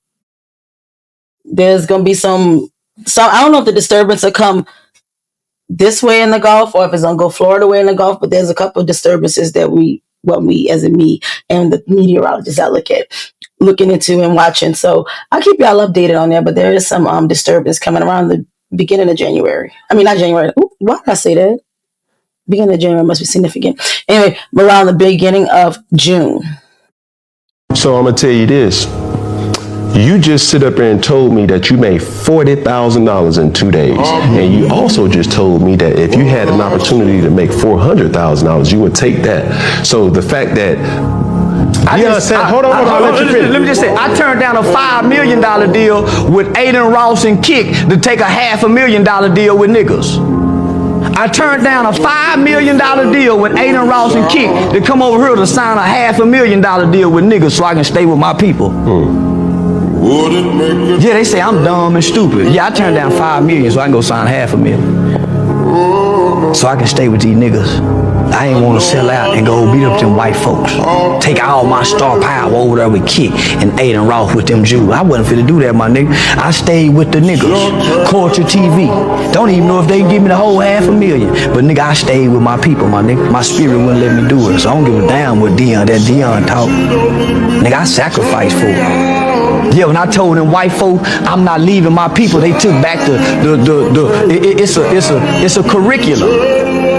there's gonna be some I don't know if the disturbance will come this way in the Gulf or if it's gonna go Florida way in the Gulf, but there's a couple of disturbances that me as in me and the meteorologists I looking into and watching. So I'll keep y'all updated on there, but there is some disturbance coming around the beginning of January. I mean, not January. Ooh, why did I say that? Beginning of January must be significant. Anyway, around the beginning of June. So I'm gonna tell you this. You just sit up there and told me that you made $40,000 in 2 days. And you also just told me that if you had an opportunity to make $400,000, you would take that. So the fact that hold on. Let me just say, I turned down a $5 million deal with Aiden Ross and Kick to take a $500,000 deal with niggas. I turned down a $5 million deal with Aiden Ross and Kick to come over here to sign a $500,000 deal with niggas so I can stay with my people. Yeah, they say I'm dumb and stupid. Yeah, I turned down $5 million so I can go sign $500,000. So I can stay with these niggas. I ain't want to sell out and go beat up them white folks. Take all my star power over there with Kick and Aiden Ross with them Jews. I wasn't finna do that, my nigga. I stayed with the niggas. Culture TV. Don't even know if they can give me the whole $500,000. But nigga, I stayed with my people, my nigga. My spirit wouldn't let me do it. So I don't give a damn what that Dion talk. Nigga, I sacrificed for it. Yeah, when I told them white folk I'm not leaving my people, they took back it's a curriculum.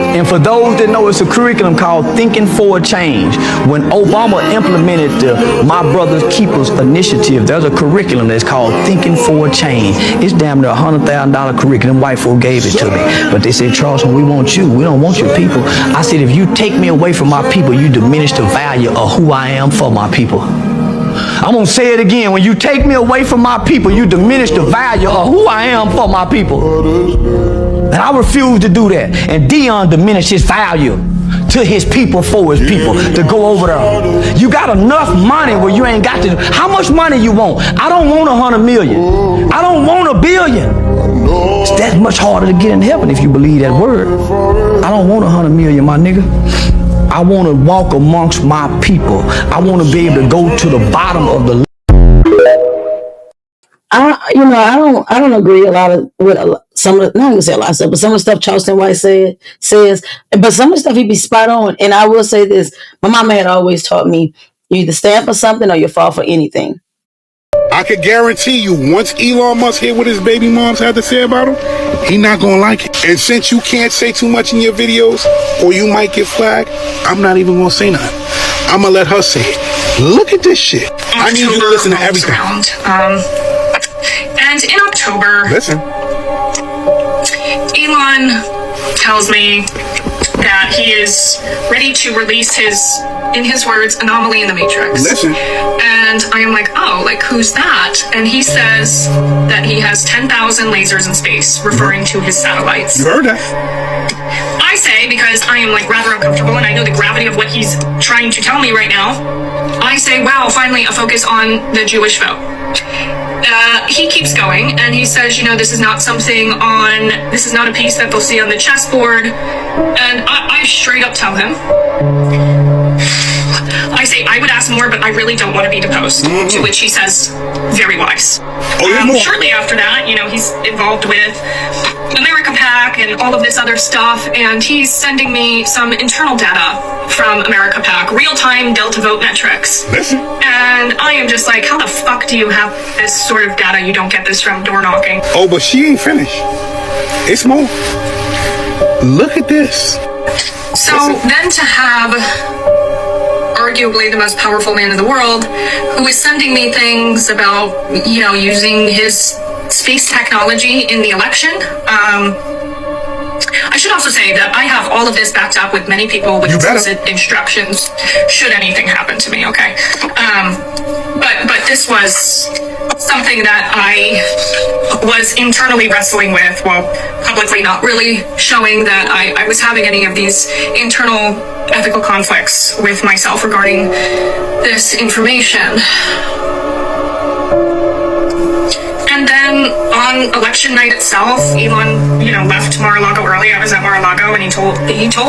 And for those that know, it's a curriculum called Thinking for a Change. When Obama implemented the My Brother's Keepers initiative, there's a curriculum that's called Thinking for a Change. It's damn near $100,000 curriculum. White folk gave it to me. But they said, Charleston, we want you. We don't want your people. I said, if you take me away from my people, you diminish the value of who I am for my people. I'm going to say it again. When you take me away from my people, you diminish the value of who I am for my people. And I refuse to do that. And Dion diminished his value to his people for his people to go over there. You got enough money where you ain't got to. How much money you want? I don't want 100 million. I don't want $1 billion. It's that much harder to get in heaven if you believe that word. I don't want 100 million, my nigga. I want to walk amongst my people. I want to be able to go to the bottom of the. I don't agree a lot of with some of the, not gonna say a lot of stuff, but some of the stuff Charleston White says, but some of the stuff he be spot on. And I will say this: my mama had always taught me, you either stand for something or you fall for anything. I could guarantee you, once Elon Musk hear what his baby moms had to say about him, he not gonna like it. And since you can't say too much in your videos, or you might get flagged, I'm not even gonna say nothing. I'm gonna let her say it. Look at this shit. I need you to listen to everything. And in October, Elon tells me that he is ready to release his, in his words, anomaly in the Matrix. And I am like, oh, like, who's that? And he says that he has 10,000 lasers in space, referring to his satellites. You heard that? I say, because I am, like, rather uncomfortable, and I know the gravity of what he's trying to tell me right now, I say, wow, finally a focus on the Jewish vote. He keeps going, and he says, you know, this is not something on, this is not a piece that they'll see on the chessboard. And I straight up tell him, I say, I would ask more, but I really don't want to be deposed. To which he says, very wise. Shortly after that, you know, he's involved with America PAC and all of this other stuff, and he's sending me some internal data from America PAC, real-time Delta vote metrics. And I am just like, how the fuck do you have this sort of data? You don't get this from door knocking. Oh, but she ain't finished. It's more. Look at this. So then to have arguably the most powerful man in the world who is sending me things about, you know, using his space technology in the election. I should also say that I have all of this backed up with many people with explicit instructions should anything happen to me, okay? But this was something that I was internally wrestling with while publicly not really showing that I was having any of these internal ethical conflicts with myself regarding this information. And then on election night itself, Elon, you know, left Mar-a-Lago early. I was at Mar-a-Lago, and he told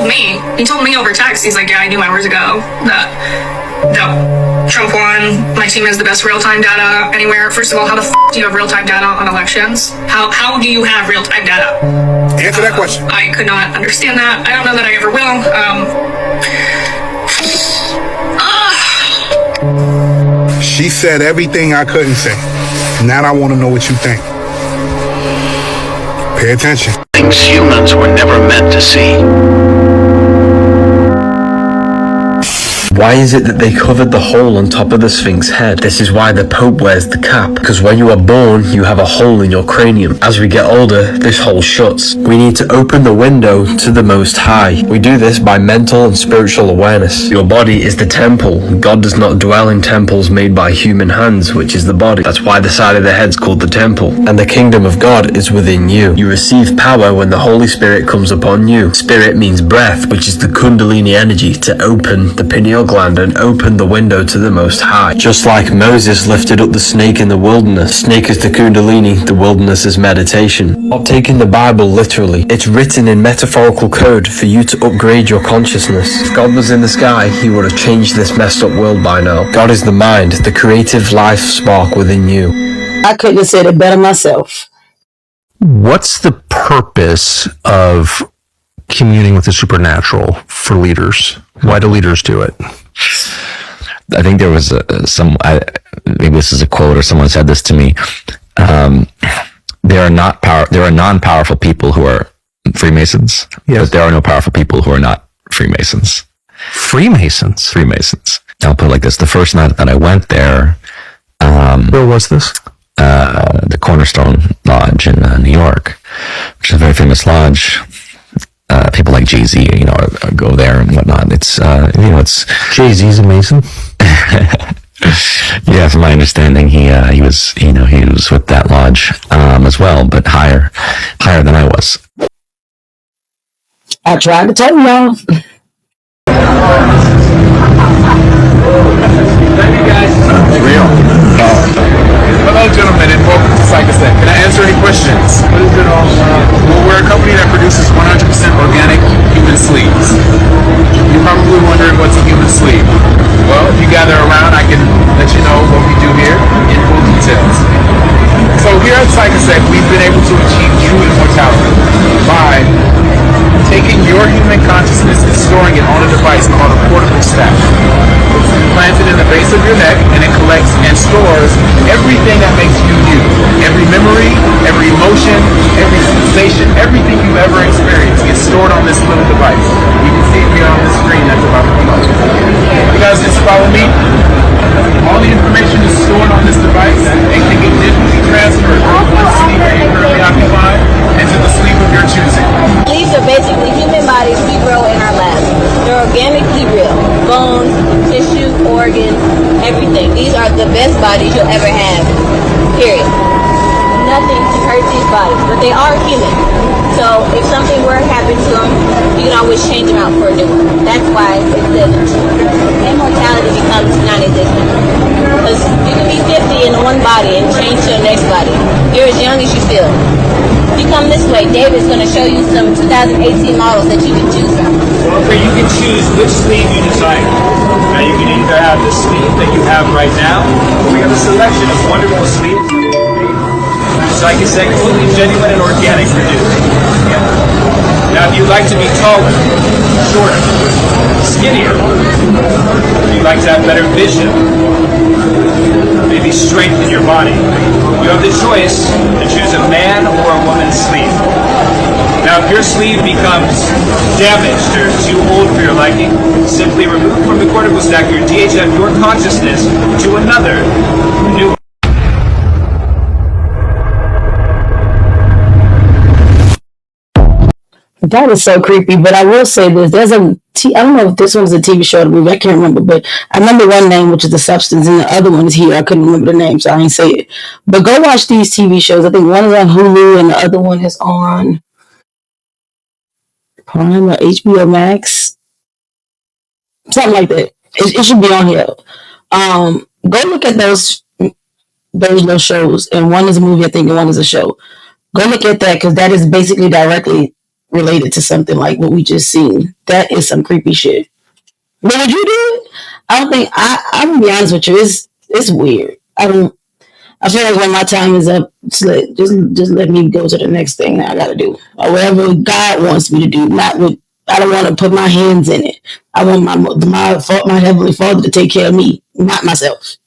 me over text. He's like, yeah, I knew hours ago that Trump won. My team has the best real-time data anywhere. First of all, how the f*** do you have real-time data on elections? How do you have real-time data? Answer that question. I could not understand that. I don't know that I ever will. She said everything I couldn't say. Now I want to know what you think. Pay attention. Things humans were never meant to see. Why is it that they covered the hole on top of the Sphinx head? This is why the Pope wears the cap. Because when you are born, you have a hole in your cranium. As we get older, this hole shuts. We need to open the window to the Most High. We do this by mental and spiritual awareness. Your body is the temple. God does not dwell in temples made by human hands, which is the body. That's why the side of the head's called the temple. And the kingdom of God is within you. You receive power when the Holy Spirit comes upon you. Spirit means breath, which is the Kundalini energy to open the pineal gland and open the window to the Most High. Just like Moses lifted up the snake in the wilderness. Snake is the Kundalini, the wilderness is meditation. Stop taking the Bible literally. It's written in metaphorical code for you to upgrade your consciousness. If God was in the sky, he would have changed this messed up world by now. God is the mind, the creative life spark within you. I couldn't have said it better myself. What's the purpose of communing with the supernatural for leaders? Why do leaders do it? I think there was maybe this is a quote or someone said this to me. There are non-powerful people who are Freemasons, but there are no powerful people who are not Freemasons. Freemasons? Freemasons. I'll put it like this. The first night that I went there, where was this? The Cornerstone Lodge in New York, which is a very famous lodge. People like Jay-Z, go there and whatnot. It's, it's Jay-Z's a Mason. Yeah, from my understanding, he was with that lodge as well, but higher than I was. I tried to tell y'all. Thank you guys. Real. Hello, gentlemen, and welcome to Psychosec. Can I answer any questions? What is it all? Well, we're a company that produces 100% organic human sleeves. You're probably wondering what's a human sleeve. Well, if you gather around, I can let you know what we do here in full details. So here at Psychosec, we've been able to achieve true immortality by taking your human consciousness and storing it on a device called a portable stack. It's implanted in the base of your neck, and it collects and stores everything that makes you you. Every memory, every emotion, every sensation, everything you've ever experienced gets stored on this little device. You can see it here on the screen that's about to come up. You guys just follow me. All the information is stored on this device and can be digitally transferred from one sleep that you currently occupy into the sleep of your choosing. Sleeves are basically human bodies we grow in our labs. They're organically real. Bones, tissue, organs, everything. These are the best bodies you'll ever have. Period. Nothing hurts these bodies, but they are human. So if something were to happen to them, you can always change them out for a new one. That's why it says immortality becomes non-existent. Because you can be 50 in one body and change to your next body. You're as young as you feel. You come this way, David's going to show you some 2018 models that you can choose from. Okay, you can choose which sleeve you desire. Now you can either have the sleeve that you have right now, or we have a selection of wonderful sleeves. Psychosec, fully genuine and organic produced. Now if you'd like to be taller, shorter, skinnier, if you'd like to have better vision, maybe strengthen your body, you have the choice to choose a man or a woman's sleeve. Now if your sleeve becomes damaged or too old for your liking, simply remove from the cortical stack your DHF, your consciousness, to another new. That is so creepy, but I will say this. I don't know if this one's a TV show or a movie. I can't remember, but I remember one name, which is The Substance, and the other one is here. I couldn't remember the name, so I ain't say it. But go watch these TV shows. I think one is on Hulu and the other one is on Prime or HBO Max. Something like that. It should be on here. Go look at those little shows, and one is a movie, I think, and one is a show. Go look at that, because that is basically directly related to something like what we just seen. That is some creepy shit. But would you do it? I don't think I'm gonna be honest with you, it's weird. I feel like when my time is up, just let me go to the next thing that I gotta do. Or whatever God wants me to do. I don't want to put my hands in it. I want my Heavenly Father to take care of me, not myself.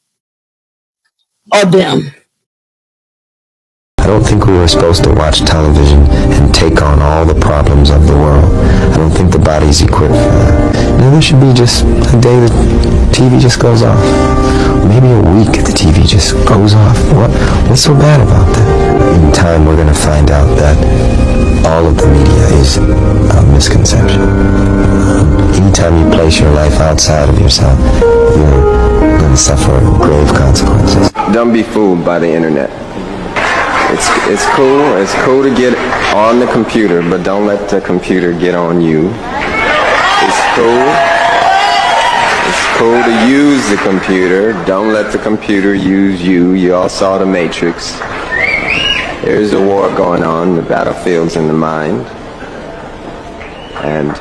Or them. I don't think we were supposed to watch television and take on all the problems of the world. I don't think the body's equipped for that. There should be just a day the TV just goes off. Maybe a week the TV just goes off. What's so bad about that? In time, we're going to find out that all of the media is a misconception. Anytime you place your life outside of yourself, you're going to suffer grave consequences. Don't be fooled by the internet. It's cool. It's cool to get on the computer, but don't let the computer get on you. It's cool. It's cool to use the computer. Don't let the computer use you. You all saw The Matrix. There's a war going on. The battlefield's in the mind. And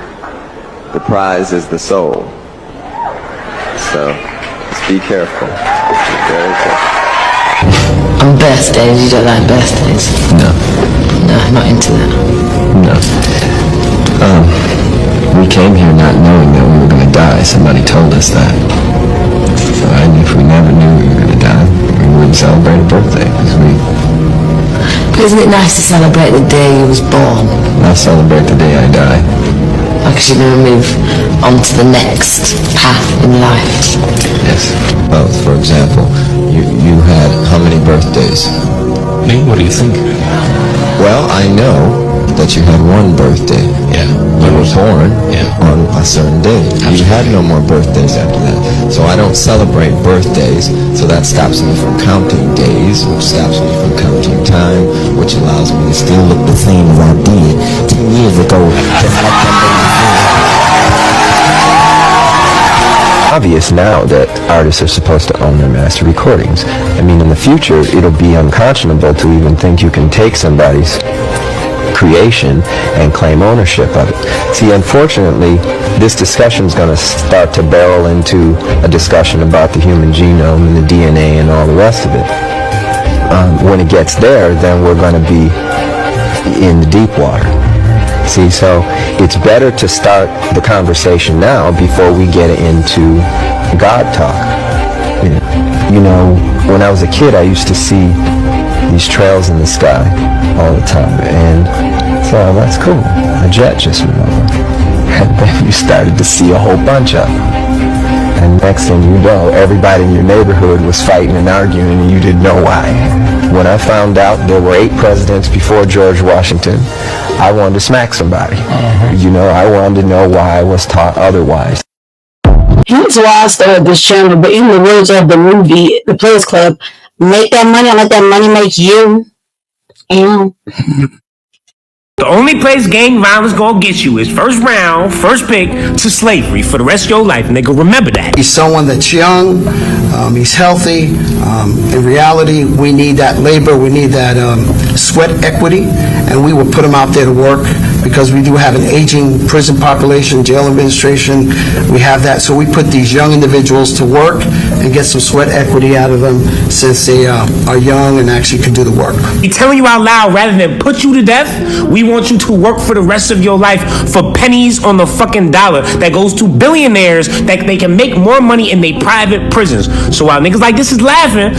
the prize is the soul. So, just be careful. Be very careful. On birthdays, you don't like birthdays? No. No, not into that. No. We came here not knowing that we were going to die. Somebody told us that. And if we never knew we were going to die, we wouldn't celebrate a birthday. But isn't it nice to celebrate the day you was born? I celebrate the day I die. Because you're going to move on to the next path in life. Yes. Well, for example, you had how many birthdays? Me? What do you think? Well, I know that you had one birthday. Yeah. You were born on a certain day. You had no more birthdays after that. So I don't celebrate birthdays, so that stops me from counting days, which stops me from counting time, which allows me to still look the same as I did 10 years ago. Just like that baby. obvious now that artists are supposed to own their master recordings. I mean, in the future, it'll be unconscionable to even think you can take somebody's creation and claim ownership of it. See, unfortunately, this discussion is going to start to barrel into a discussion about the human genome and the DNA and all the rest of it. When it gets there, then we're going to be in the deep water. See, so it's better to start the conversation now before we get into God talk. You know, when I was a kid, I used to see these trails in the sky all the time, and so that's cool. A jet just went over, and then you started to see a whole bunch of them. And next thing you know, everybody in your neighborhood was fighting and arguing, and you didn't know why. When I found out there were 8 presidents before George Washington, I wanted to smack somebody. You know, I wanted to know why I was taught otherwise. Here's why I started this channel, but in the words of the movie, The Players Club, make that money and let that money make you. And The only place gang violence gonna get you is first round, first pick to slavery for the rest of your life, nigga. Remember that. He's someone that's young, he's healthy. In reality, we need that labor, we need that sweat equity, and we will put him out there to work because we do have an aging prison population, jail administration, we have that. So we put these young individuals to work and get some sweat equity out of them since they are young and actually can do the work. He's telling you out loud, rather than put you to death, we want you to work for the rest of your life for pennies on the fucking dollar that goes to billionaires that they can make more money in their private prisons. So while niggas like this is laughing,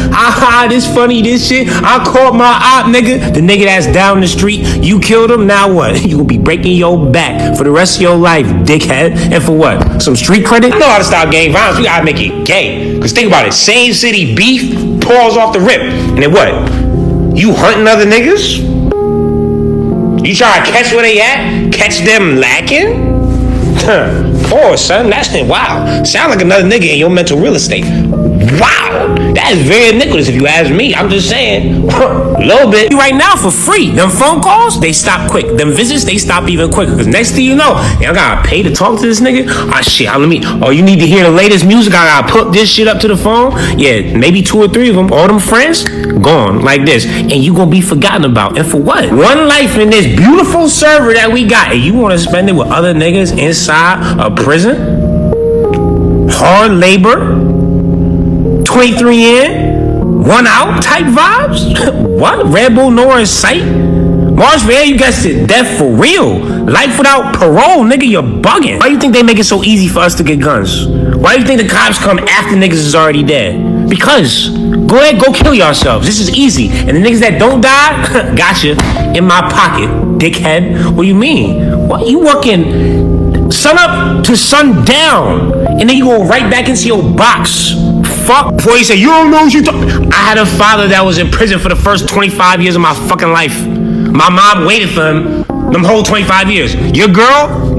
this funny, this shit, I caught my op, nigga. The nigga that's down the street, you killed him, now what? You gonna be breaking your back for the rest of your life, dickhead. And for what? Some street credit? You know how to stop gang violence, we gotta make it gay. Cause think about it, same city beef, paws off the rip. And then what? You hunting other niggas? You try to catch where they at? Catch them lacking? Poor son, that's wow. Sound like another nigga in your mental real estate. Wow, that is very Nicholas if you ask me. I'm just saying, a little bit. Right now for free. Them phone calls, they stop quick. Them visits, they stop even quicker. Cause next thing you know, y'all gotta pay to talk to this nigga. You need to hear the latest music. I gotta put this shit up to the phone. Yeah, maybe 2 or 3 of them, all them friends, gone like this. And you gonna be forgotten about. And for what? One life in this beautiful server that we got, and you wanna spend it with other niggas inside a prison? Hard labor? 23 in, 1 out type vibes? What? Red Bull nor in sight? March for you guys to death for real. Life without parole, nigga, you're bugging. Why you think they make it so easy for us to get guns? Why do you think the cops come after niggas is already dead? Because. Go ahead, go kill yourselves. This is easy. And the niggas that don't die, gotcha, in my pocket, dickhead. What do you mean? What, you working sun up to sun down, and then you go right back into your box. Fuck. Before you say, you don't know what you talking. I had a father that was in prison for the first 25 years of my fucking life. My mom waited for him them whole 25 years. Your girl,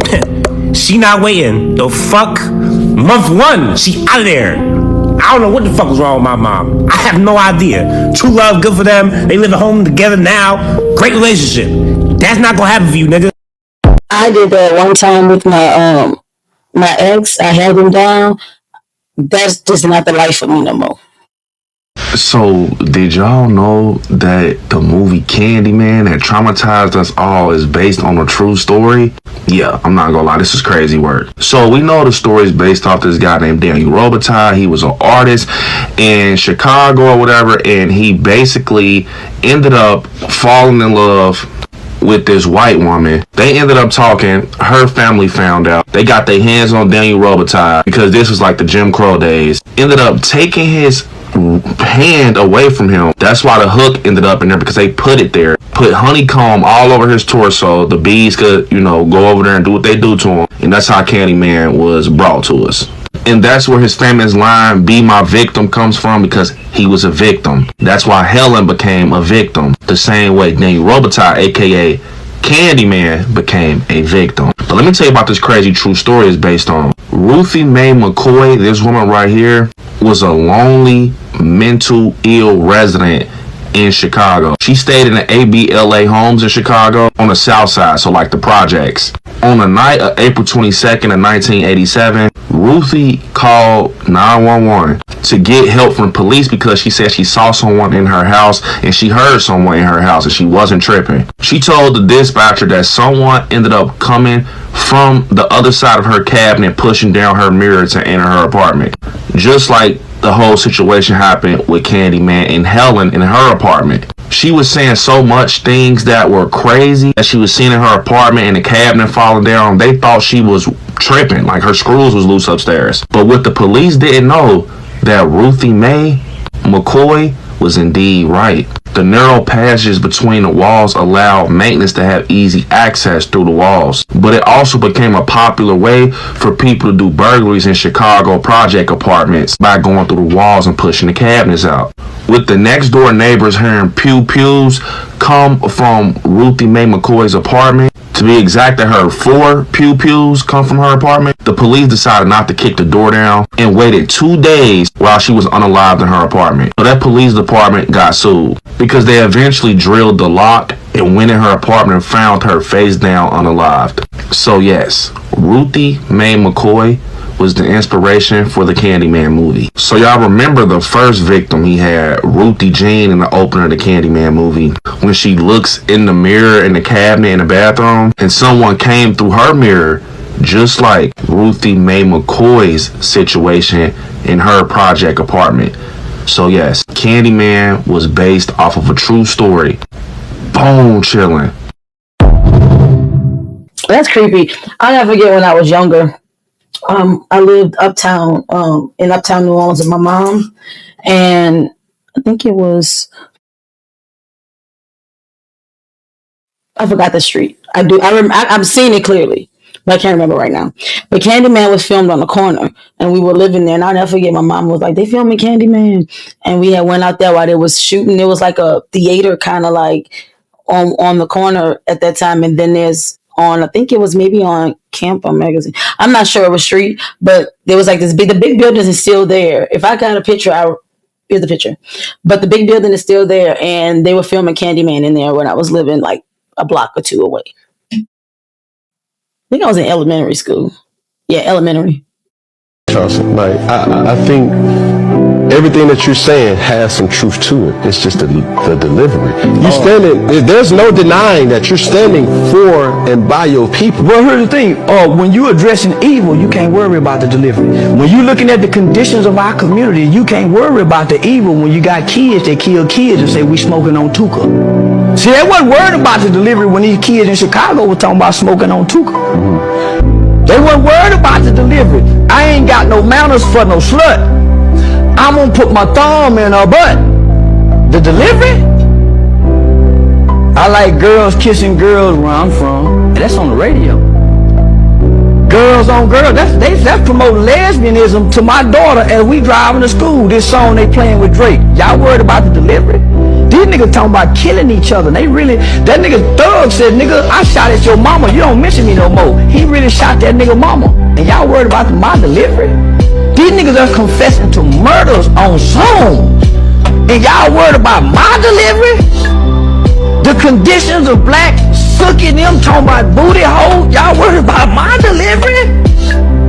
she not waiting. The fuck? Month 1, she out of there. I don't know what the fuck was wrong with my mom. I have no idea. True love, good for them. They live at home together now. Great relationship. That's not gonna happen for you, nigga. I did that one time with my ex. I held him down. That's just not the life for me no more. So, did y'all know that the movie Candyman that traumatized us all is based on a true story? Yeah, I'm not gonna lie, this is crazy work. So, we know the story is based off this guy named Daniel Robitaille. He was an artist in Chicago or whatever, and he basically ended up falling in love with this white woman. They ended up talking. Her family found out. They got their hands on Daniel Robitaille because this was like the Jim Crow days. Ended up taking his hand away from him. That's why the hook ended up in there, because they put it there. Put honeycomb all over his torso. The bees could, go over there and do what they do to him. And that's how Candyman was brought to us. And that's where his famous line, "Be my victim," comes from, because he was a victim. That's why Helen became a victim. The same way Daniel Robitaille, aka Candyman, became a victim. But let me tell you about this crazy true story it's based on. Ruthie Mae McCoy, this woman right here, was a lonely, mental ill resident in Chicago. She stayed in the ABLA homes in Chicago on the south side, so like the projects. On the night of April 22nd of 1987, Ruthie called 911 to get help from police because she said she saw someone in her house and she heard someone in her house and she wasn't tripping. She told the dispatcher that someone ended up coming from the other side of her cabinet, pushing down her mirror to enter her apartment. Just like the whole situation happened with Candyman and Helen in her apartment. She was saying so much things that were crazy that she was seeing in her apartment and the cabinet falling down. They thought she was tripping, like her screws was loose upstairs. But what the police didn't know, that Ruthie Mae McCoy was indeed right. The narrow passages between the walls allowed maintenance to have easy access through the walls. But it also became a popular way for people to do burglaries in Chicago project apartments by going through the walls and pushing the cabinets out. With the next door neighbors hearing pew-pews come from Ruthie Mae McCoy's apartment, to be exact, I heard 4 pew-pews come from her apartment. The police decided not to kick the door down and waited 2 days while she was unalived in her apartment. So that police department got sued because they eventually drilled the lock and went in her apartment and found her face down unalived. So yes, Ruthie Mae McCoy was the inspiration for the Candyman movie. So y'all remember the first victim he had, Ruthie Jean, in the opener of the Candyman movie, when she looks in the mirror in the cabinet in the bathroom and someone came through her mirror, just like Ruthie Mae McCoy's situation in her project apartment. So yes, Candyman was based off of a true story. Bone chilling. That's creepy. I'll never forget when I was younger. I lived uptown, in uptown New Orleans with my mom, and I think it was, I forgot the street. I'm seeing it clearly, but I can't remember right now. But Candyman was filmed on the corner, and we were living there, and I'll never forget, my mom was like, they filming Candyman, and we had went out there while they was shooting. It was like a theater kind of like on the corner at that time, and then there's on, I think it was maybe on Camper Magazine. I'm not sure it was street, but there was like the big building is still there. If I got a picture, here's the picture. But the big building is still there, and they were filming Candyman in there when I was living like a block or 2 away. I think I was in elementary school. Yeah, elementary. Like I think everything that you're saying has some truth to it. It's just the delivery. You standing. There's no denying that you're standing for and by your people. Well, here's the thing. When you're addressing evil, you can't worry about the delivery. When you're looking at the conditions of our community, you can't worry about the evil when you got kids that kill kids and say we smoking on Tuka. See, they wasn't worried about the delivery when these kids in Chicago were talking about smoking on Tuka. They weren't worried about the delivery. I ain't got no manners for no slut. I'm gonna put my thumb in her butt. The delivery? I like girls kissing girls where I'm from. And that's on the radio. Girls on girls. That's promoting lesbianism to my daughter as we driving to school. This song they playing with Drake. Y'all worried about the delivery? These niggas talking about killing each other. They really, that nigga Thug said, nigga, I shot at your mama. You don't mention me no more. He really shot that nigga mama. And y'all worried about my delivery? These niggas are confessing to murders on songs. And y'all worried about my delivery? The conditions of black sucking them talking about booty hole. Y'all worried about my delivery?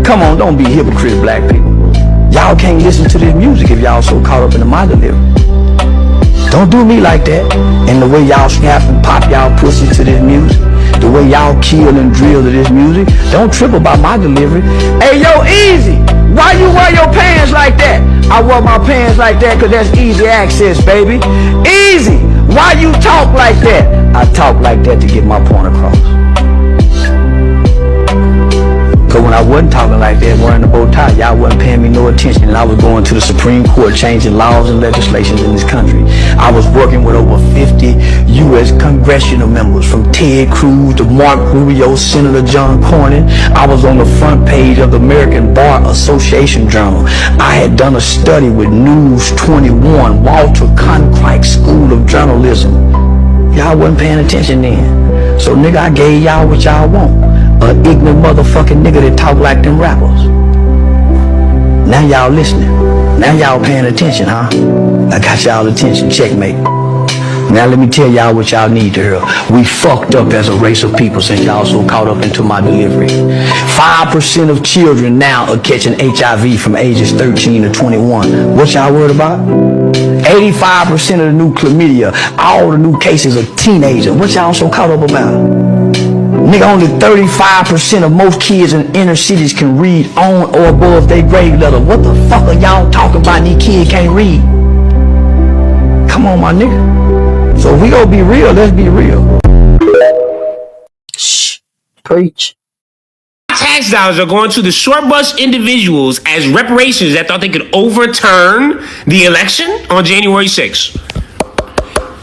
Come on, don't be hypocrites, black people. Y'all can't listen to this music if y'all so caught up in the my delivery. Don't do me like that. And the way y'all snap and pop y'all pussy to this music, the way y'all kill and drill to this music, don't trip about my delivery. Hey, yo, Easy, why you wear your pants like that? I wear my pants like that because that's easy access, baby. Easy, why you talk like that? I talk like that to get my point across. Cause when I wasn't talking like that, wearing the bow tie, y'all wasn't paying me no attention, and I was going to the Supreme Court changing laws and legislations in this country. I was working with over 50 U.S. congressional members, from Ted Cruz to Mark Rubio, Senator John Cornyn. I was on the front page of the American Bar Association Journal. I had done a study with News 21, Walter Cronkite School of Journalism. Y'all wasn't paying attention then. So nigga, I gave y'all what y'all want. An ignorant motherfucking nigga that talk like them rappers. Now y'all listening. Now y'all paying attention, huh? I got y'all attention. Checkmate. Now let me tell y'all what y'all need to hear. We fucked up as a race of people since y'all so caught up into my delivery. 5% of children now are catching HIV from ages 13 to 21. What y'all worried about? 85% of the new chlamydia, all the new cases are teenagers. What y'all so caught up about? Nigga, only 35% of most kids in inner cities can read on or above their grade level. What the fuck are y'all talking about? These kids can't read. Come on, my nigga. So if we gonna be real, let's be real. Shh. Preach. Tax dollars are going to the short bus individuals as reparations that thought they could overturn the election on January 6th.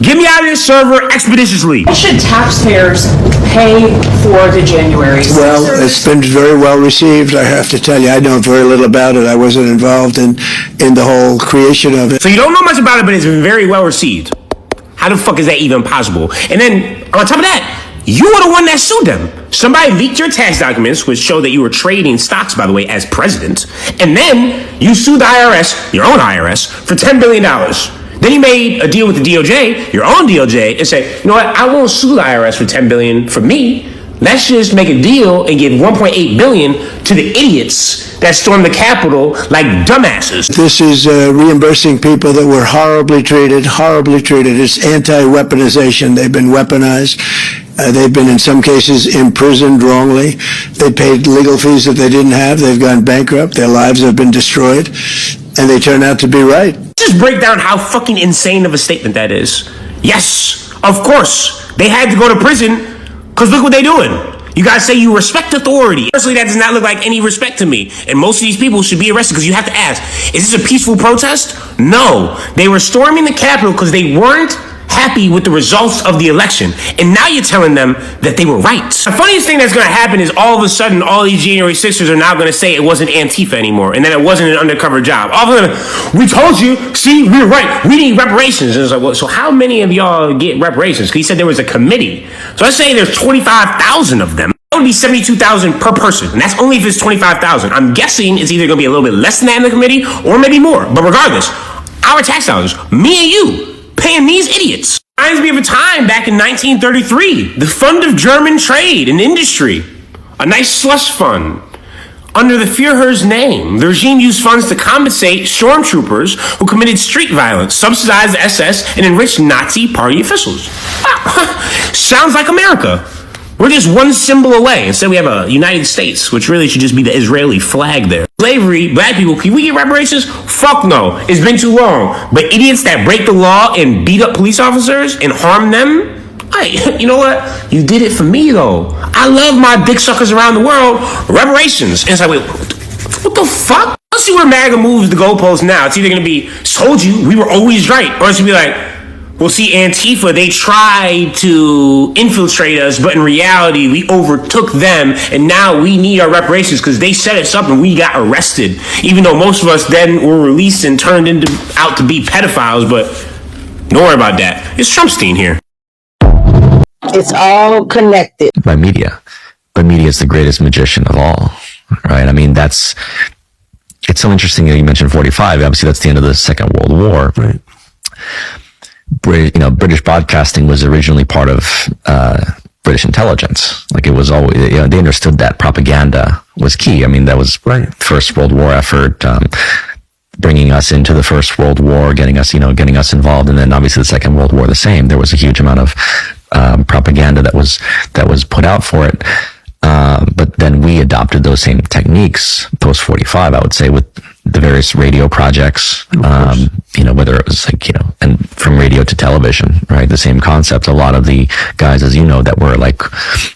Get me out of this server expeditiously. What should taxpayers pay for the January 6th? Well, it's been very well received. I have to tell you, I know very little about it. I wasn't involved in the whole creation of it. So you don't know much about it, but it's been very well received. How the fuck is that even possible? And then, on top of that, you were the one that sued them. Somebody leaked your tax documents, which show that you were trading stocks, by the way, as president. And then you sued the IRS, your own IRS, for $10 billion. Then you made a deal with the DOJ, your own DOJ, and said, you know what, I won't sue the IRS for $10 billion for me. Let's just make a deal and give $1.8 billion to the idiots that stormed the Capitol like dumbasses. This is reimbursing people that were horribly treated, It's anti-weaponization. They've been weaponized. They've been, in some cases, imprisoned wrongly. They paid legal fees that they didn't have. They've gone bankrupt. Their lives have been destroyed. And they turn out to be right. Just break down how fucking insane of a statement that is. Yes, of course, they had to go to prison because look what they're doing. You guys say you respect authority. Personally, that does not look like any respect to me. And most of these people should be arrested because you have to ask, is this a peaceful protest? No. They were storming the Capitol because they weren't happy with the results of the election. And now you're telling them that they were right. The funniest thing that's going to happen is all of a sudden, all these January 6ers are now going to say it wasn't Antifa anymore and that it wasn't an undercover job. All of a sudden, we told you, see, we were right. We need reparations. And it's like, well, so how many of y'all get reparations? Because he said there was a committee. So let's say there's 25,000 of them. That would be 72,000 per person. And that's only if it's 25,000. I'm guessing it's either going to be a little bit less than that in the committee or maybe more. But regardless, our tax dollars, me and you, paying these idiots. Reminds me of a time back in 1933, the Fund of German Trade and Industry, a nice slush fund. Under the Führer's name, the regime used funds to compensate stormtroopers who committed street violence, subsidized the SS, and enriched Nazi party officials. Sounds like America. We're just one symbol away. Instead, we have a United States, which really should just be the Israeli flag there. Slavery, black people, can we get reparations? Fuck no. It's been too long. But idiots that break the law and beat up police officers and harm them, hey, you know what? You did it for me, though. I love my dick suckers around the world. Reparations. And it's like, wait, what the fuck? Let's see where MAGA moves the goalpost now. It's either going to be, told you, we were always right. Or it's going to be like, well, see, Antifa, they tried to infiltrate us, but in reality, we overtook them, and now we need our reparations because they set us up and we got arrested. Even though most of us then were released and turned out to be pedophiles, but don't worry about that. It's Trumpstein here. It's all connected. By media. But media is the greatest magician of all, right? I mean, it's so interesting that you mentioned 45. Obviously, that's the end of the Second World War. Right. British broadcasting was originally part of British intelligence. Like, it was always, they understood that propaganda was key. I mean, that was First World War effort, bringing us into the First World War, getting us involved, and then obviously the Second World War the same. There was a huge amount of propaganda that was put out for it. But then we adopted those same techniques post 45, I would say, with the various radio projects, whether it was and from radio to television, right? The same concept. A lot of the guys, as you know, that were like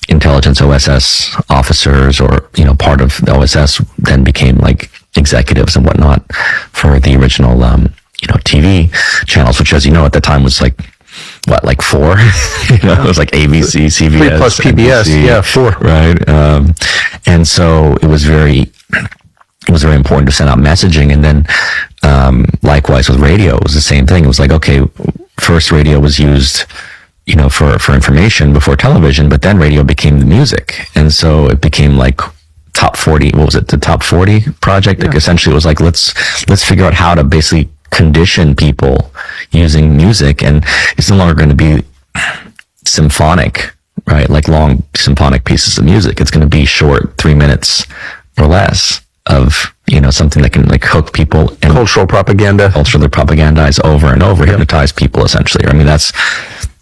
intelligence OSS officers or, part of the OSS then became like executives and whatnot for the original, TV channels, which, as you know, at the time was like, like 4? It was like ABC, CBS, 3 plus PBS, NBC, 4, right? And so it was very important to send out messaging. And then likewise with radio, it was the same thing. It was like, okay, first radio was used for information before television, but then radio became the music, and so it became like top 40. What was it? The top 40 project. Yeah. Like, essentially, it was like let's figure out how to basically condition people using music, and it's no longer going to be symphonic, right? Like long symphonic pieces of music. It's going to be short, 3 minutes or less of, you know, something that can like hook people and culturally propagandize over and over, hypnotize people essentially. I mean, that's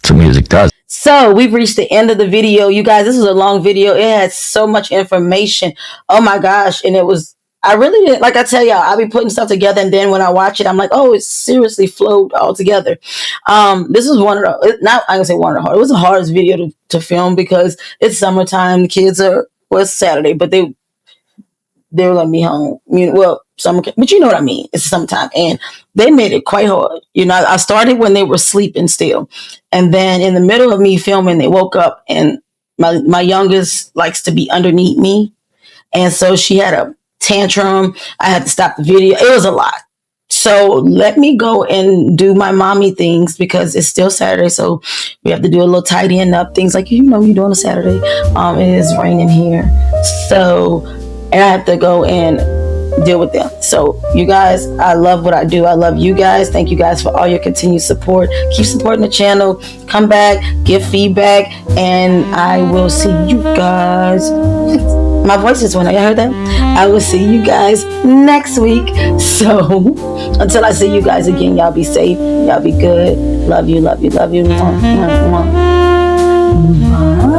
what music does. So we've reached the end of the video. You guys, this was a long video. It had so much information. Oh my gosh. And it was, I really didn't, like I tell y'all, I'll be putting stuff together, and then when I watch it, I'm like, oh, it seriously flowed all together. This was one of the, not, I'm gonna say one of the hardest, it was the hardest video to film because it's summertime. The kids are, well, it's Saturday, but they were gonna be home. You know, well, summer, but you know what I mean. It's summertime, and they made it quite hard. You know, I started when they were sleeping still, and then in the middle of me filming, they woke up, and my youngest likes to be underneath me, and so she had a tantrum. I had to stop the video. It was a lot. So let me go and do my mommy things because it's still Saturday. So we have to do a little tidying up, things like, you know, you do on a Saturday. It is raining here. So, and I have to go and deal with them. So you guys, I love what I do. I love you guys. Thank you guys for all your continued support. Keep supporting the channel. Come back, give feedback, and I will see you guys. My voice just went out. You heard that? I will see you guys next week. So until I see you guys again, y'all be safe. Y'all be good. Love you, love you, love you. Mwah, mwah, mwah. Mwah.